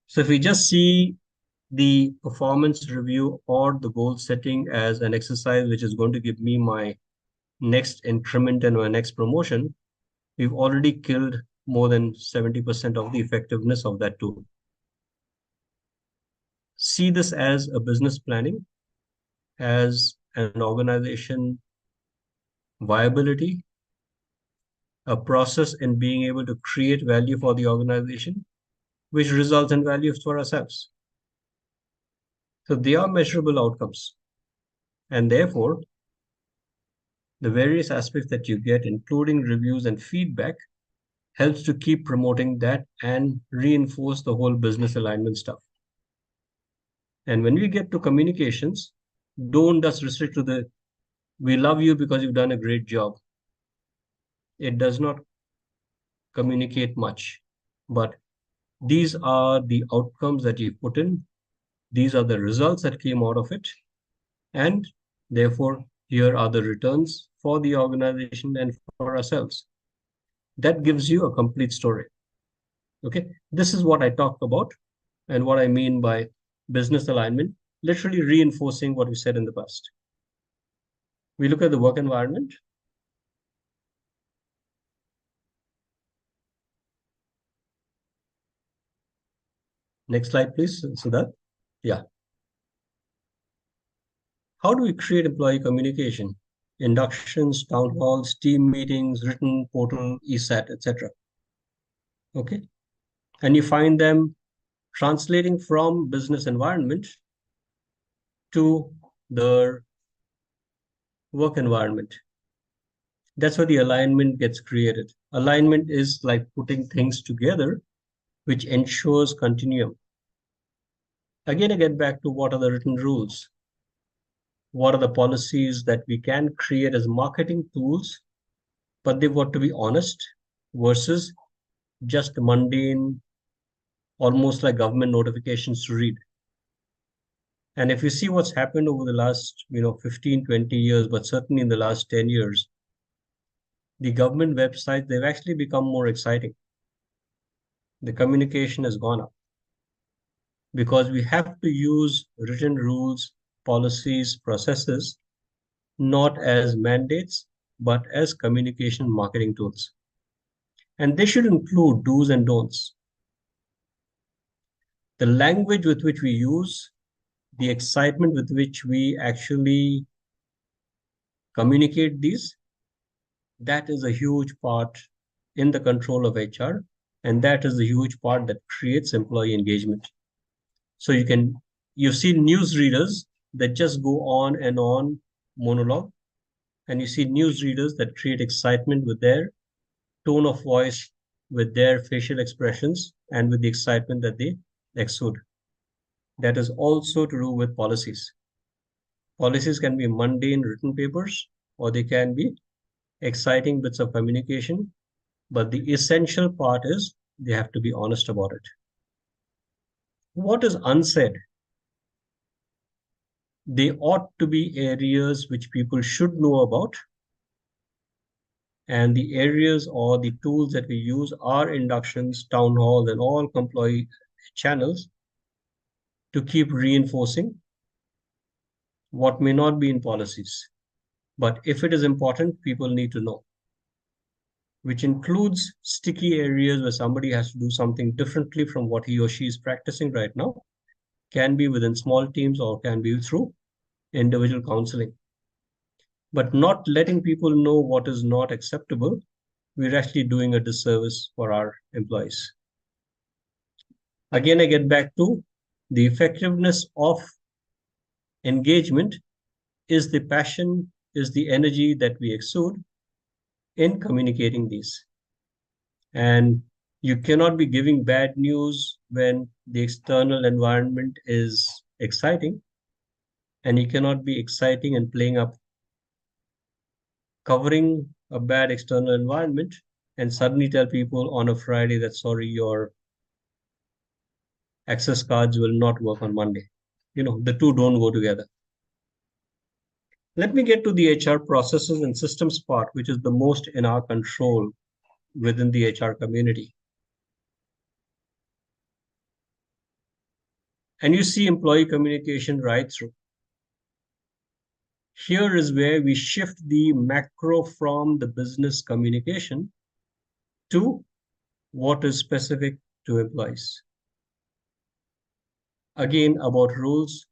So if we just see the performance review or the goal setting as an exercise which is going to give me my next increment and my next promotion, we've already killed more than 70% of the effectiveness of that tool. See this as a business planning, as an organization viability, a process in being able to create value for the organization, which results in value for ourselves. So they are measurable outcomes. And therefore, the various aspects that you get, including reviews and feedback, helps to keep promoting that and reinforce the whole business alignment stuff. And when we get to communications, don't just restrict to the, we love you because you've done a great job. It does not communicate much, but these are the outcomes that you put in. These are the results that came out of it. And therefore, here are the returns for the organization and for ourselves. That gives you a complete story. Okay, this is what I talk about and what I mean by business alignment, literally reinforcing what we said in the past. We look at the work environment. Next slide, please, Siddharth. Yeah. How do we create employee communication? Inductions, town halls, team meetings, written portal, ESAT, etc. Okay. And you find them translating from business environment to the work environment. That's where the alignment gets created. Alignment is like putting things together, which ensures continuum. Again, I get back to what are the written rules? What are the policies that we can create as marketing tools, but they've got to be honest versus just mundane, almost like government notifications to read. And if you see what's happened over the last 15, 20 years, but certainly in the last 10 years, the government websites, they've actually become more exciting. The communication has gone up because we have to use written rules, policies, processes, not as mandates, but as communication marketing tools. And they should include do's and don'ts. The language with which we use, the excitement with which we actually communicate these, that is a huge part in the control of HR. And that is the huge part that creates employee engagement. So you've seen news readers that just go on and on monologue. And you see news readers that create excitement with their tone of voice, with their facial expressions, and with the excitement that they exude. That is also to do with policies. Policies can be mundane written papers, or they can be exciting bits of communication. But the essential part is they have to be honest about it. What is unsaid? They ought to be areas which people should know about. And the areas or the tools that we use are inductions, town halls, and all employee channels to keep reinforcing what may not be in policies. But if it is important, people need to know, which includes sticky areas where somebody has to do something differently from what he or she is practicing right now, can be within small teams or can be through individual counseling. But not letting people know what is not acceptable, we're actually doing a disservice for our employees. Again, I get back to the effectiveness of engagement is the passion, is the energy that we exude in communicating these. And you cannot be giving bad news when the external environment is exciting, and you cannot be exciting and playing up, covering a bad external environment, and suddenly tell people on a Friday that, sorry, your access cards will not work on Monday. The two don't go together. Let me get to the HR processes and systems part, which is the most in our control within the HR community. And you see employee communication right through. Here is where we shift the macro from the business communication to what is specific to employees. Again, about rules.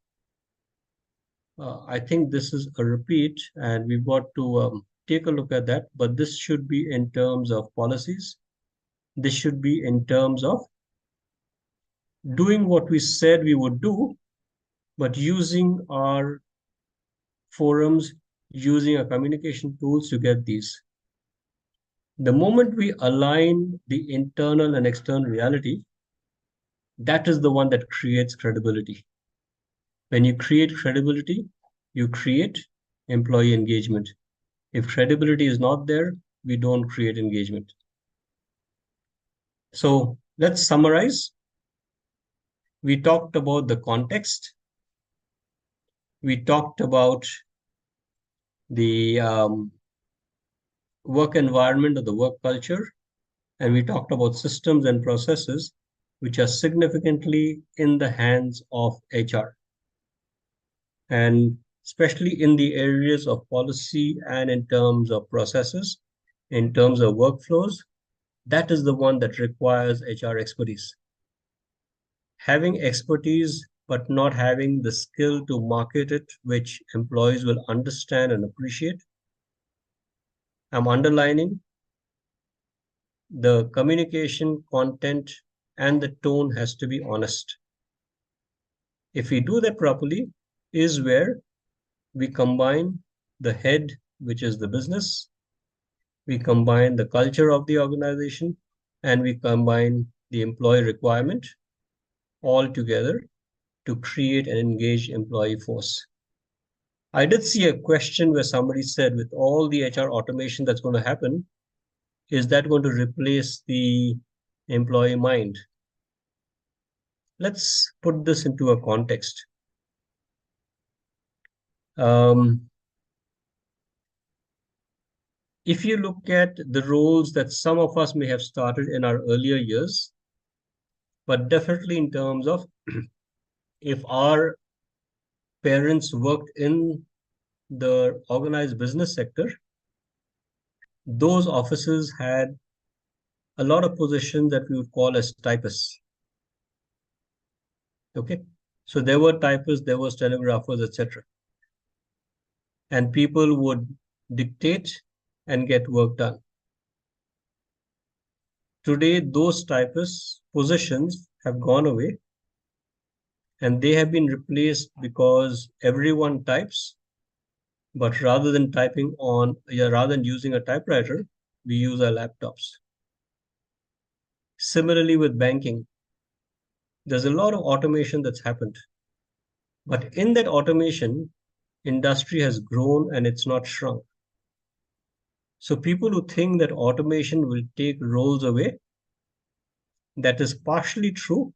I think this is a repeat, and we've got to take a look at that. But this should be in terms of policies. This should be in terms of doing what we said we would do, but using our forums, using our communication tools to get these. The moment we align the internal and external reality, that is the one that creates credibility. When you create credibility, you create employee engagement. If credibility is not there, we don't create engagement. So let's summarize. We talked about the context. We talked about the work environment or the work culture. And we talked about systems and processes which are significantly in the hands of HR. And especially in the areas of policy and in terms of processes, in terms of workflows, that is the one that requires HR expertise. Having expertise, but not having the skill to market it, which employees will understand and appreciate. I'm underlining the communication content and the tone has to be honest. If we do that properly, is where we combine the head, which is the business, we combine the culture of the organization, and we combine the employee requirement all together to create an engaged employee force. I did see a question where somebody said, with all the HR automation that's going to happen, is that going to replace the employee mind? Let's put this into a context. If you look at the roles that some of us may have started in our earlier years, but definitely in terms of if our parents worked in the organized business sector, those offices had a lot of positions that we would call as typists. Okay, so there were typists, there were stenographers, etc. And people would dictate and get work done. Today, those typists positions have gone away and they have been replaced because everyone types, but rather than using a typewriter, we use our laptops. Similarly with banking, there's a lot of automation that's happened. But in that automation, industry has grown and it's not shrunk. So people who think that automation will take roles away, that is partially true.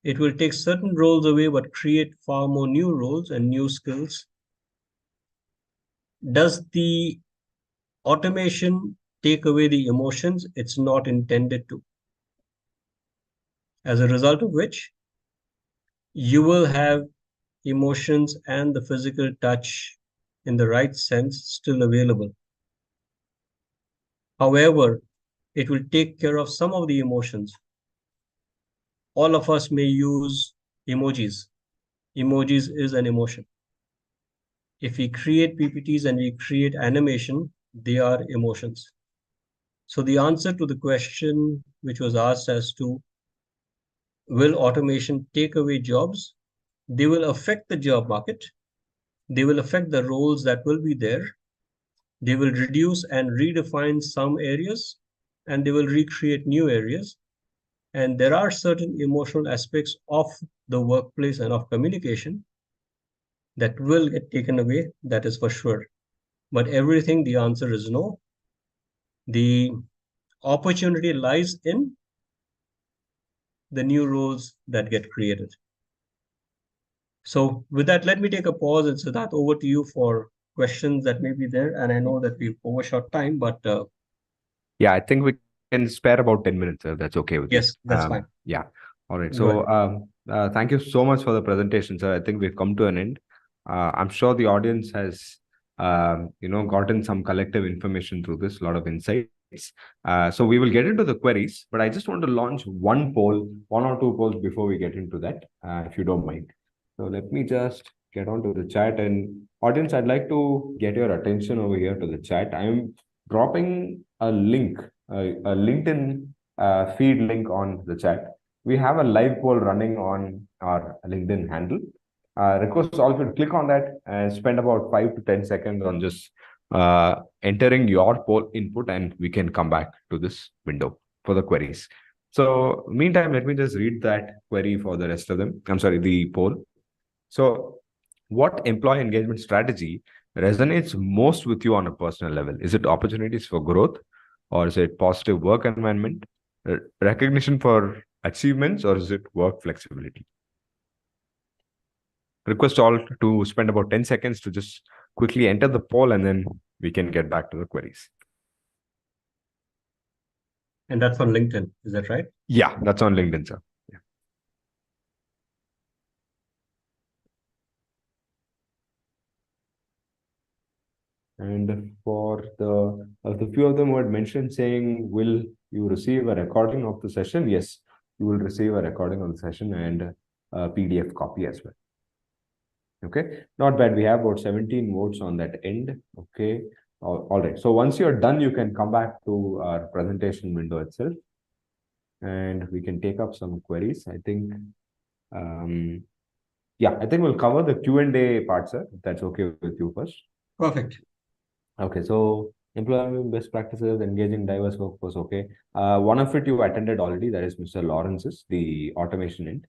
It will take certain roles away, but create far more new roles and new skills. Does the automation take away the emotions? It's not intended to. As a result of which, you will have emotions and the physical touch in the right sense still available. However, it will take care of some of the emotions. All of us may use emojis. Emojis is an emotion. If we create PPTs and we create animation, they are emotions. So the answer to the question which was asked as to will automation take away jobs? They will affect the job market. They will affect the roles that will be there. They will reduce and redefine some areas, and they will recreate new areas. And there are certain emotional aspects of the workplace and of communication that will get taken away, that is for sure. But everything, the answer is no. The opportunity lies in the new roles that get created. So with that, let me take a pause, and Siddharth, over to you for questions that may be there. And I know that we've overshot time, but Yeah, I think we can spare about 10 minutes, if that's okay with you. yes, that's fine. Yeah. All right. Go ahead. So, thank you so much for the presentation, sir. I think we've come to an end. I'm sure the audience has, gotten some collective information through this, a lot of insights. So we will get into the queries, but I just want to launch one poll, one or two polls before we get into that, if you don't mind. So let me just get onto the chat, and audience, I'd like to get your attention over here to the chat. I'm dropping a link, a LinkedIn feed link on the chat. We have a live poll running on our LinkedIn handle. Request all of you to click on that and spend about 5 to 10 seconds on just entering your poll input, and we can come back to this window for the queries. So, meantime, let me just read that query for the rest of them. I'm sorry, the poll. So, what employee engagement strategy resonates most with you on a personal level? Is it opportunities for growth, or is it positive work environment, recognition for achievements, or is it work flexibility? Request all to spend about 10 seconds to just quickly enter the poll, and then we can get back to the queries. And that's on LinkedIn, is that right? Yeah, that's on LinkedIn, sir. Yeah. And for the few of them who had mentioned saying, will you receive a recording of the session? Yes, you will receive a recording of the session and a PDF copy as well. Okay, not bad. We have about 17 votes on that end. Okay, all right. So once you're done, you can come back to our presentation window itself, and we can take up some queries. I think, yeah, I think we'll cover the Q&A part, sir, if that's okay with you first. Perfect. Okay, so employment best practices, engaging diverse workforce. Okay, one of it you attended already. That is Mr. Lawrence's, the automation end.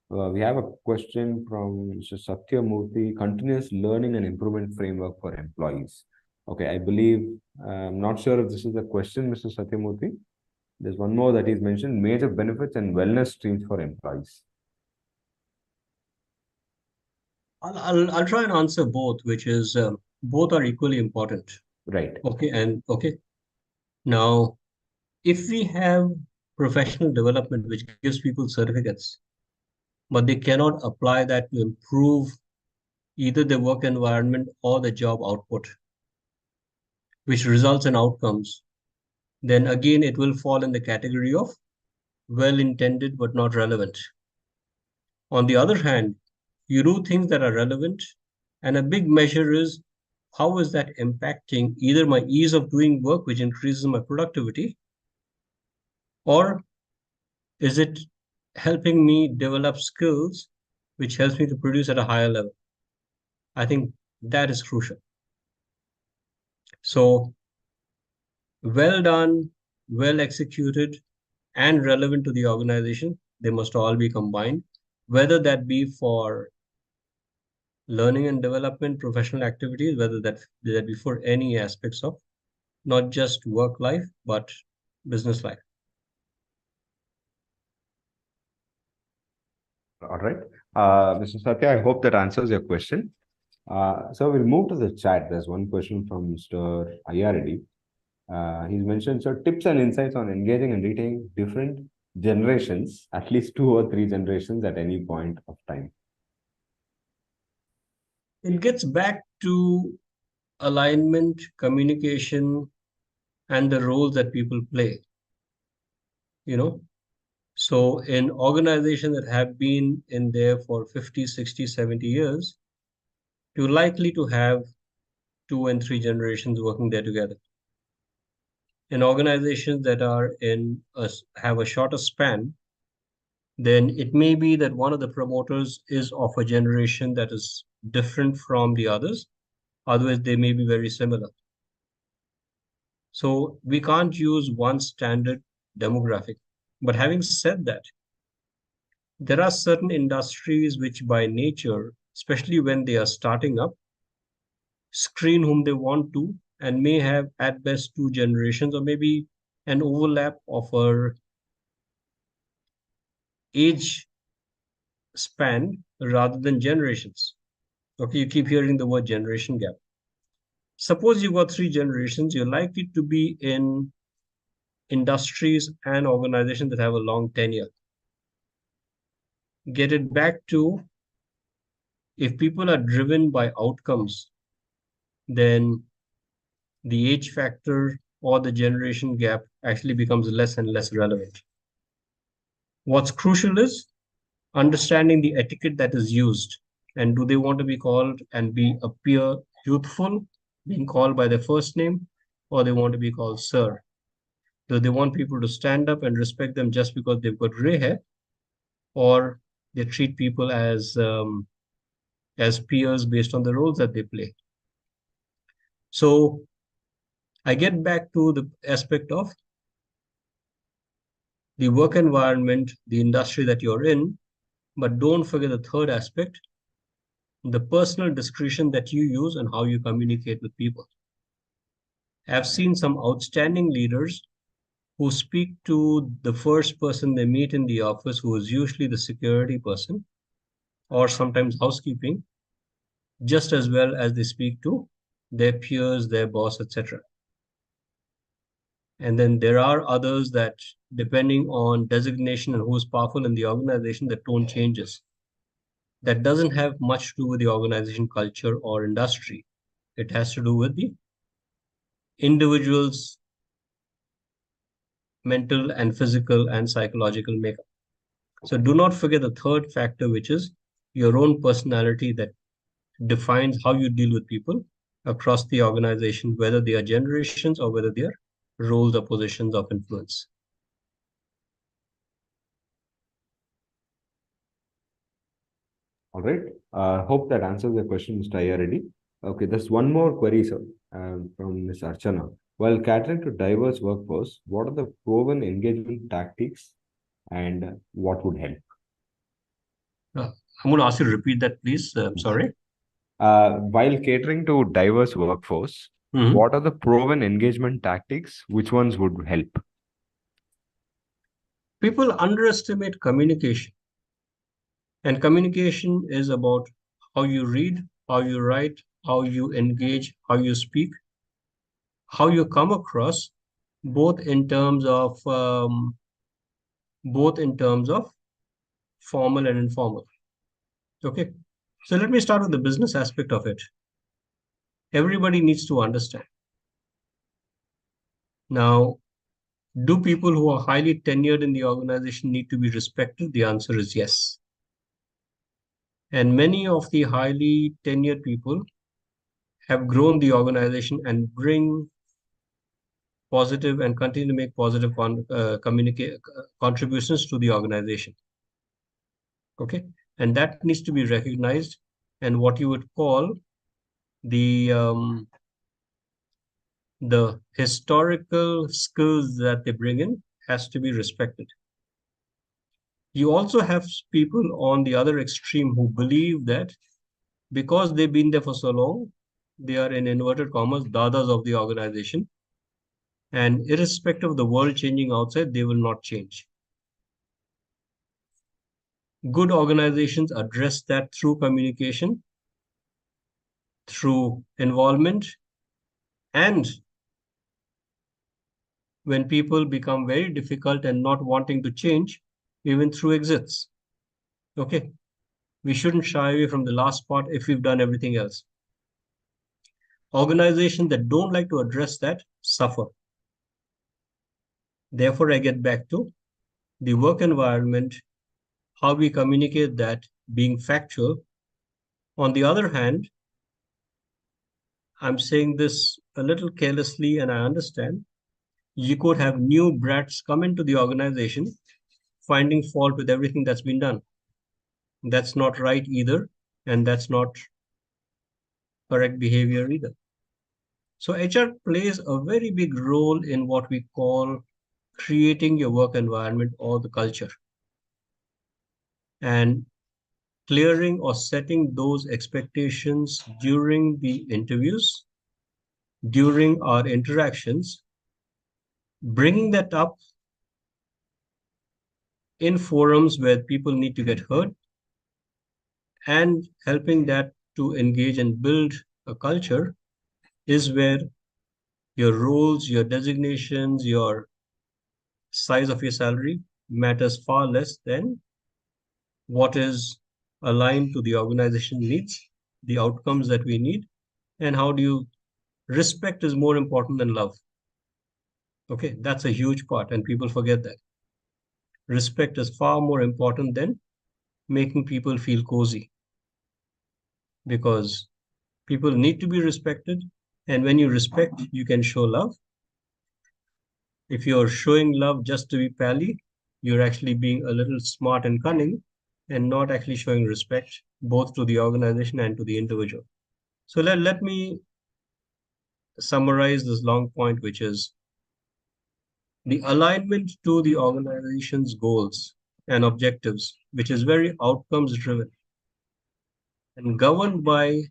We have a question from Mr. Satyamurthy, continuous learning and improvement framework for employees. Okay, I believe, I'm not sure if this is a question, Mr. Satyamurthy. There's one more that he's mentioned, major benefits and wellness streams for employees. I'll try and answer both, which is both are equally important. Right. Okay. Now, if we have professional development which gives people certificates, but they cannot apply that to improve either the work environment or the job output, which results in outcomes, then again it will fall in the category of well-intended but not relevant. On the other hand, you do things that are relevant, and a big measure is how is that impacting either my ease of doing work, which increases my productivity, or is it helping me develop skills which helps me to produce at a higher level? I think that is crucial. So well done, well executed, and relevant to the organization, they must all be combined, whether that be for learning and development, professional activities, whether that be for any aspects of not just work life, but business life. All right. Mr. Satya, I hope that answers your question. So we'll move to the chat. There's one question from Mr. Ayaredi. He's mentioned, so tips and insights on engaging and retaining different generations, at least 2 or 3 generations at any point of time. It gets back to alignment, communication, and the roles that people play. So in organizations that have been in there for 50, 60, 70 years, you're likely to have 2 and 3 generations working there together. In organizations that have a shorter span, then it may be that one of the promoters is of a generation that is different from the others. Otherwise, they may be very similar. So we can't use one standard demographic. But having said that, there are certain industries which by nature, especially when they are starting up, screen whom they want to and may have at best 2 generations or maybe an overlap of a age span rather than generations. Okay, you keep hearing the word generation gap. Suppose you've got 3 generations, you're likely to be in industries and organizations that have a long tenure. Get it back to, if people are driven by outcomes, then the age factor or the generation gap actually becomes less and less relevant. What's crucial is understanding the etiquette that is used. And do they want to be called and appear youthful, being called by their first name, or they want to be called sir? Do they want people to stand up and respect them just because they've got gray hair, or they treat people as peers based on the roles that they play? So I get back to the aspect of the work environment, the industry that you're in, but don't forget the third aspect, the personal discretion that you use and how you communicate with people. I've seen some outstanding leaders who speak to the first person they meet in the office, who is usually the security person or sometimes housekeeping, just as well as they speak to their peers, their boss, etc. And then there are others that, depending on designation and who's powerful in the organization, the tone changes. That doesn't have much to do with the organization culture or industry. It has to do with the individual's mental and physical and psychological makeup. So do not forget the third factor, which is your own personality that defines how you deal with people across the organization, whether they are generations or whether they are roles or positions of influence. All right. Hope that answers the question, Mr. Ayaredi. Okay, there's one more query, sir, from Ms. Archana. While catering to diverse workforce, what are the proven engagement tactics and what would help? I'm going to ask you to repeat that, please. Sorry. While catering to diverse workforce, what are the proven engagement tactics? Which ones would help? People underestimate communication. And communication is about how you read, how you write, how you engage, how you speak, how you come across, both in terms of formal and informal. Okay, so let me start with the business aspect of it. Everybody needs to understand. Now, do people who are highly tenured in the organization need to be respected? The answer is yes. And many of the highly tenured people have grown the organization and bring positive and continue to make positive contributions to the organization. Okay, and that needs to be recognized, and what you would call the historical skills that they bring in has to be respected. You also have people on the other extreme who believe that because they've been there for so long, they are, in inverted commas, dadas of the organization, and irrespective of the world changing outside, they will not change. Good organizations address that through communication, through involvement, and when people become very difficult and not wanting to change, even through exits. Okay, we shouldn't shy away from the last part if we've done everything else. Organizations that don't like to address that suffer. Therefore, I get back to the work environment, how we communicate that being factual. On the other hand, I'm saying this a little carelessly, and I understand. You could have new brats come into the organization finding fault with everything that's been done. That's not right either, and that's not correct behavior either. So HR plays a very big role in what we call creating your work environment or the culture, and clearing or setting those expectations during the interviews, during our interactions, bringing that up in forums where people need to get heard, and helping that to engage and build a culture is where your roles, your designations, your size of your salary matters far less than what is aligned to the organization needs, the outcomes that we need, and how do you respect is more important than love. Okay, that's a huge part, and people forget that. Respect is far more important than making people feel cozy, because people need to be respected. And when you respect, you can show love. If you're showing love just to be pally, you're actually being a little smart and cunning and not actually showing respect both to the organization and to the individual. So let me summarize this long point, which is the alignment to the organization's goals and objectives, which is very outcomes driven and governed by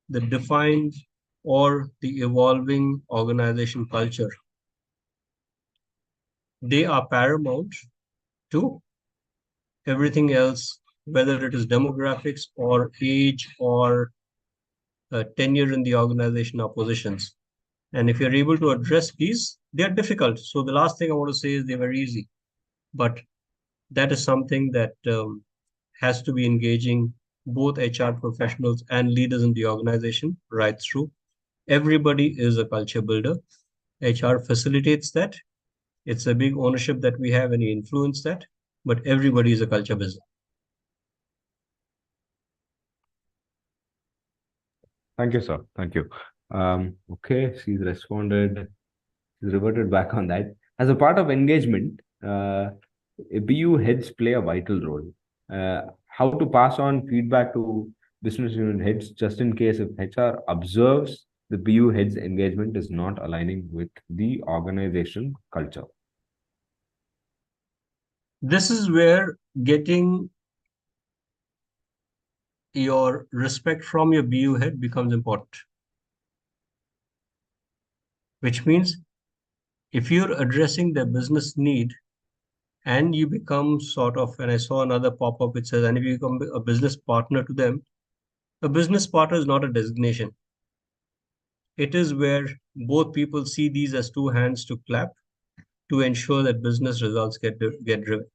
the defined or the evolving organization culture. They are paramount to everything else, whether it is demographics or age or tenure in the organization or positions. And if you're able to address these, they are difficult. So the last thing I want to say is they're very easy, but that is something that has to be engaging both HR professionals and leaders in the organization right through. Everybody is a culture builder. HR facilitates that. It's a big ownership that we have and we influence that, but everybody is a culture builder. Thank you, sir. Thank you. Okay, she's responded. She's reverted back on that. As a part of engagement, BU heads play a vital role. How to pass on feedback to business unit heads just in case if HR observes the BU heads engagement is not aligning with the organization culture. This is where getting your respect from your BU head becomes important, which means if you're addressing their business need and you become sort of, and I saw another pop up which says, and if you become a business partner to them, a business partner is not a designation. It is where both people see these as two hands to clap to ensure that business results get driven.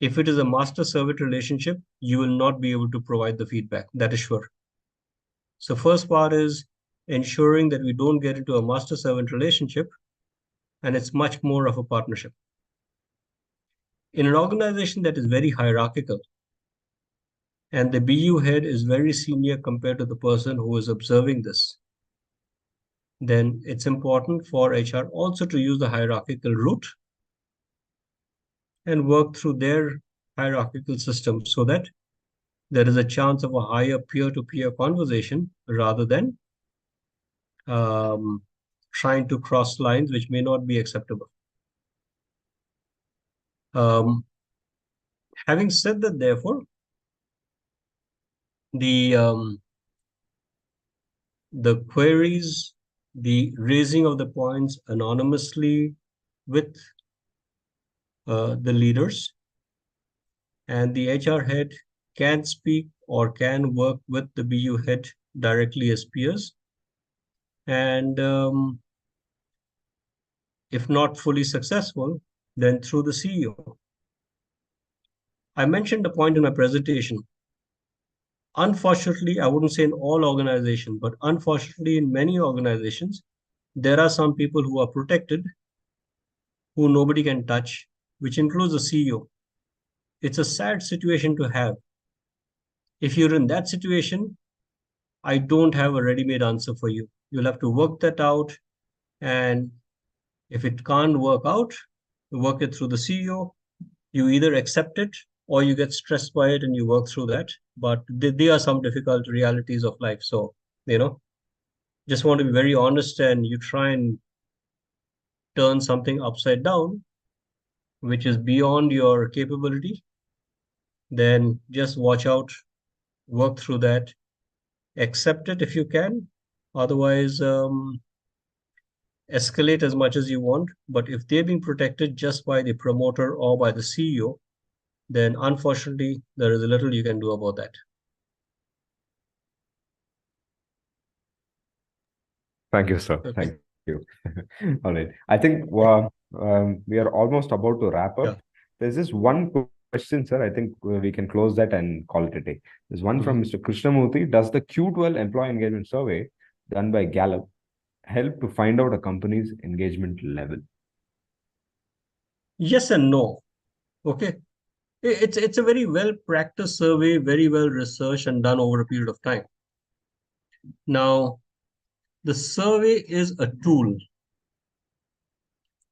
If it is a master servant relationship, you will not be able to provide the feedback. That is sure. So first part is ensuring that we don't get into a master servant relationship, and it's much more of a partnership. In an organization that is very hierarchical, and the BU head is very senior compared to the person who is observing this, then it's important for HR also to use the hierarchical route and work through their hierarchical system so that there is a chance of a higher peer-to-peer conversation rather than trying to cross lines which may not be acceptable. Having said that, therefore, the queries, the raising of the points anonymously with the leaders, and the HR head can speak or can work with the BU head directly as peers. And if not fully successful, then through the CEO. I mentioned a point in my presentation. Unfortunately, I wouldn't say in all organizations, but unfortunately in many organizations, there are some people who are protected, who nobody can touch, which includes the CEO. It's a sad situation to have. If you're in that situation, I don't have a ready-made answer for you. You'll have to work that out. And if it can't work out, work it through the CEO. You either accept it or you get stressed by it and you work through that. But there are some difficult realities of life. So, just want to be very honest, and you try and turn something upside down, which is beyond your capability, then just watch out, work through that, accept it if you can. Otherwise, escalate as much as you want. But if they're being protected just by the promoter or by the CEO, then unfortunately, there is little you can do about that. Thank you, sir. Okay. Thank you. All right. I think we are almost about to wrap up. Yeah. There's just one question, sir. I think we can close that and call it a day. There's one from Mr. Krishnamurthy. Does the Q12 employee engagement survey done by Gallup help to find out a company's engagement level? Yes and no. Okay. It's a very well practiced survey, very well researched and done over a period of time. Now, the survey is a tool,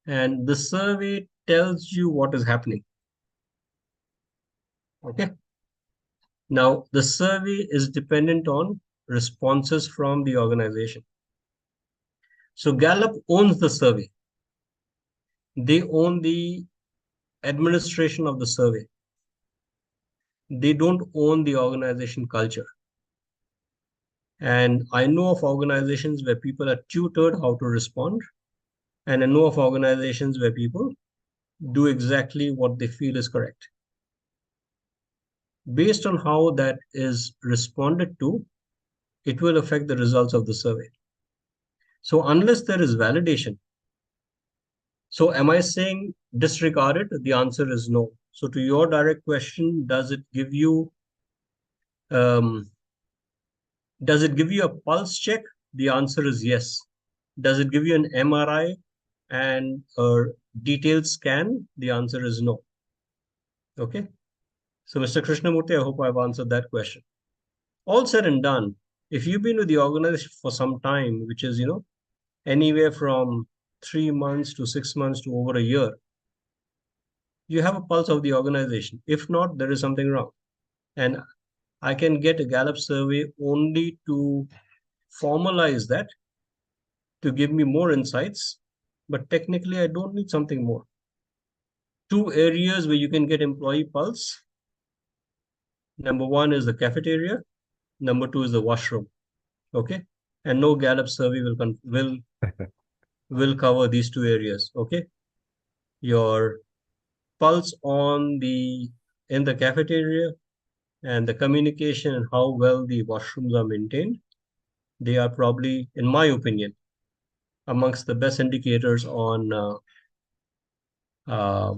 and the survey tells you what is happening. Okay. Now, the survey is dependent on responses from the organization. So Gallup owns the survey. They own the administration of the survey. They don't own the organization culture. And I know of organizations where people are tutored how to respond. And I know of organizations where people do exactly what they feel is correct. Based on how that is responded to, it will affect the results of the survey. So unless there is validation, so am I saying disregard it? The answer is no. So to your direct question, does it give you a pulse check? The answer is yes. Does it give you an MRI and a detailed scan? The answer is no. Okay. So Mr. Krishnamurthy, I hope I've answered that question. All said and done, if you've been with the organization for some time, which is, anywhere from 3 months to 6 months to over a year, you have a pulse of the organization. If not, there is something wrong. And I can get a Gallup survey only to formalize that, to give me more insights. But technically, I don't need something more. 2 areas where you can get employee pulse. Number 1 is the cafeteria. Number 2 is the washroom. Okay. And no Gallup survey will cover these 2 areas. Okay. Your pulse in the cafeteria and the communication and how well the washrooms are maintained, they are probably, in my opinion, amongst the best indicators on a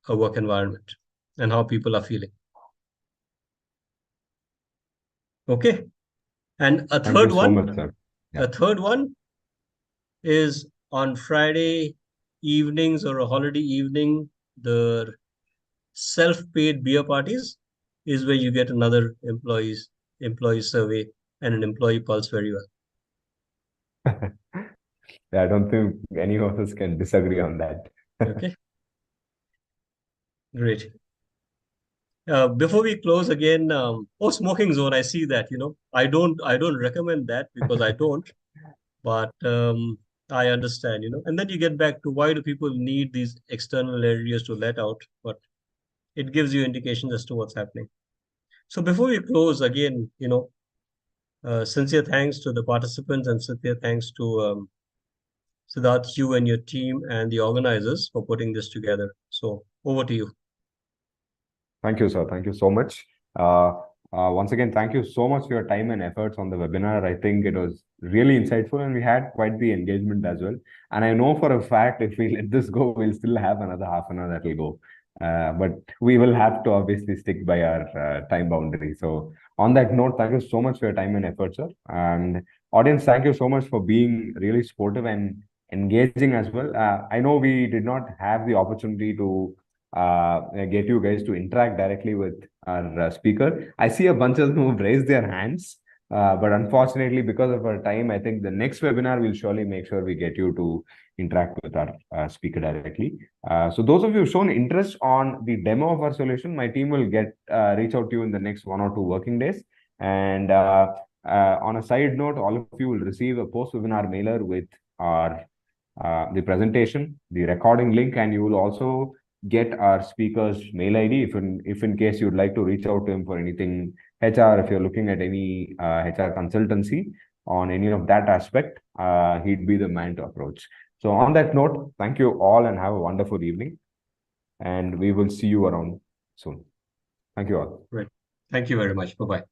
work environment and how people are feeling. Okay. And a third one, so much, sir. Yeah. A third one is on Friday evenings or a holiday evening, the self-paid beer parties is where you get another employee survey and an employee pulse very well. Yeah, I don't think any of us can disagree on that. Okay. Great. Before we close again, smoking zone, I see that, I don't recommend that because I don't, but I understand, and then you get back to why do people need these external areas to let out, but it gives you indications as to what's happening. So before we close again, sincere thanks to the participants and sincere thanks to Siddharth, you and your team and the organizers for putting this together. So over to you. Thank you, sir. Thank you so much. Once again, thank you so much for your time and efforts on the webinar. I think it was really insightful and we had quite the engagement as well. And I know for a fact, if we let this go, we'll still have another half an hour that will go. But we will have to obviously stick by our time boundary. So on that note, thank you so much for your time and effort, sir. And audience, thank you so much for being really supportive and engaging as well. I know we did not have the opportunity to get you guys to interact directly with our speaker. I see a bunch of them who've raised their hands, but unfortunately, because of our time, I think the next webinar will surely make sure we get you to interact with our speaker directly. So those of you who've shown interest on the demo of our solution, my team will reach out to you in the next 1 or 2 working days. And on a side note, all of you will receive a post-webinar mailer with our the presentation, the recording link, and you will also get our speaker's mail ID if in case you'd like to reach out to him for anything HR, if you're looking at any HR consultancy on any of that aspect, he'd be the man to approach. So on that note, thank you all and have a wonderful evening. And we will see you around soon. Thank you all. Right. Thank you very much. Bye-bye.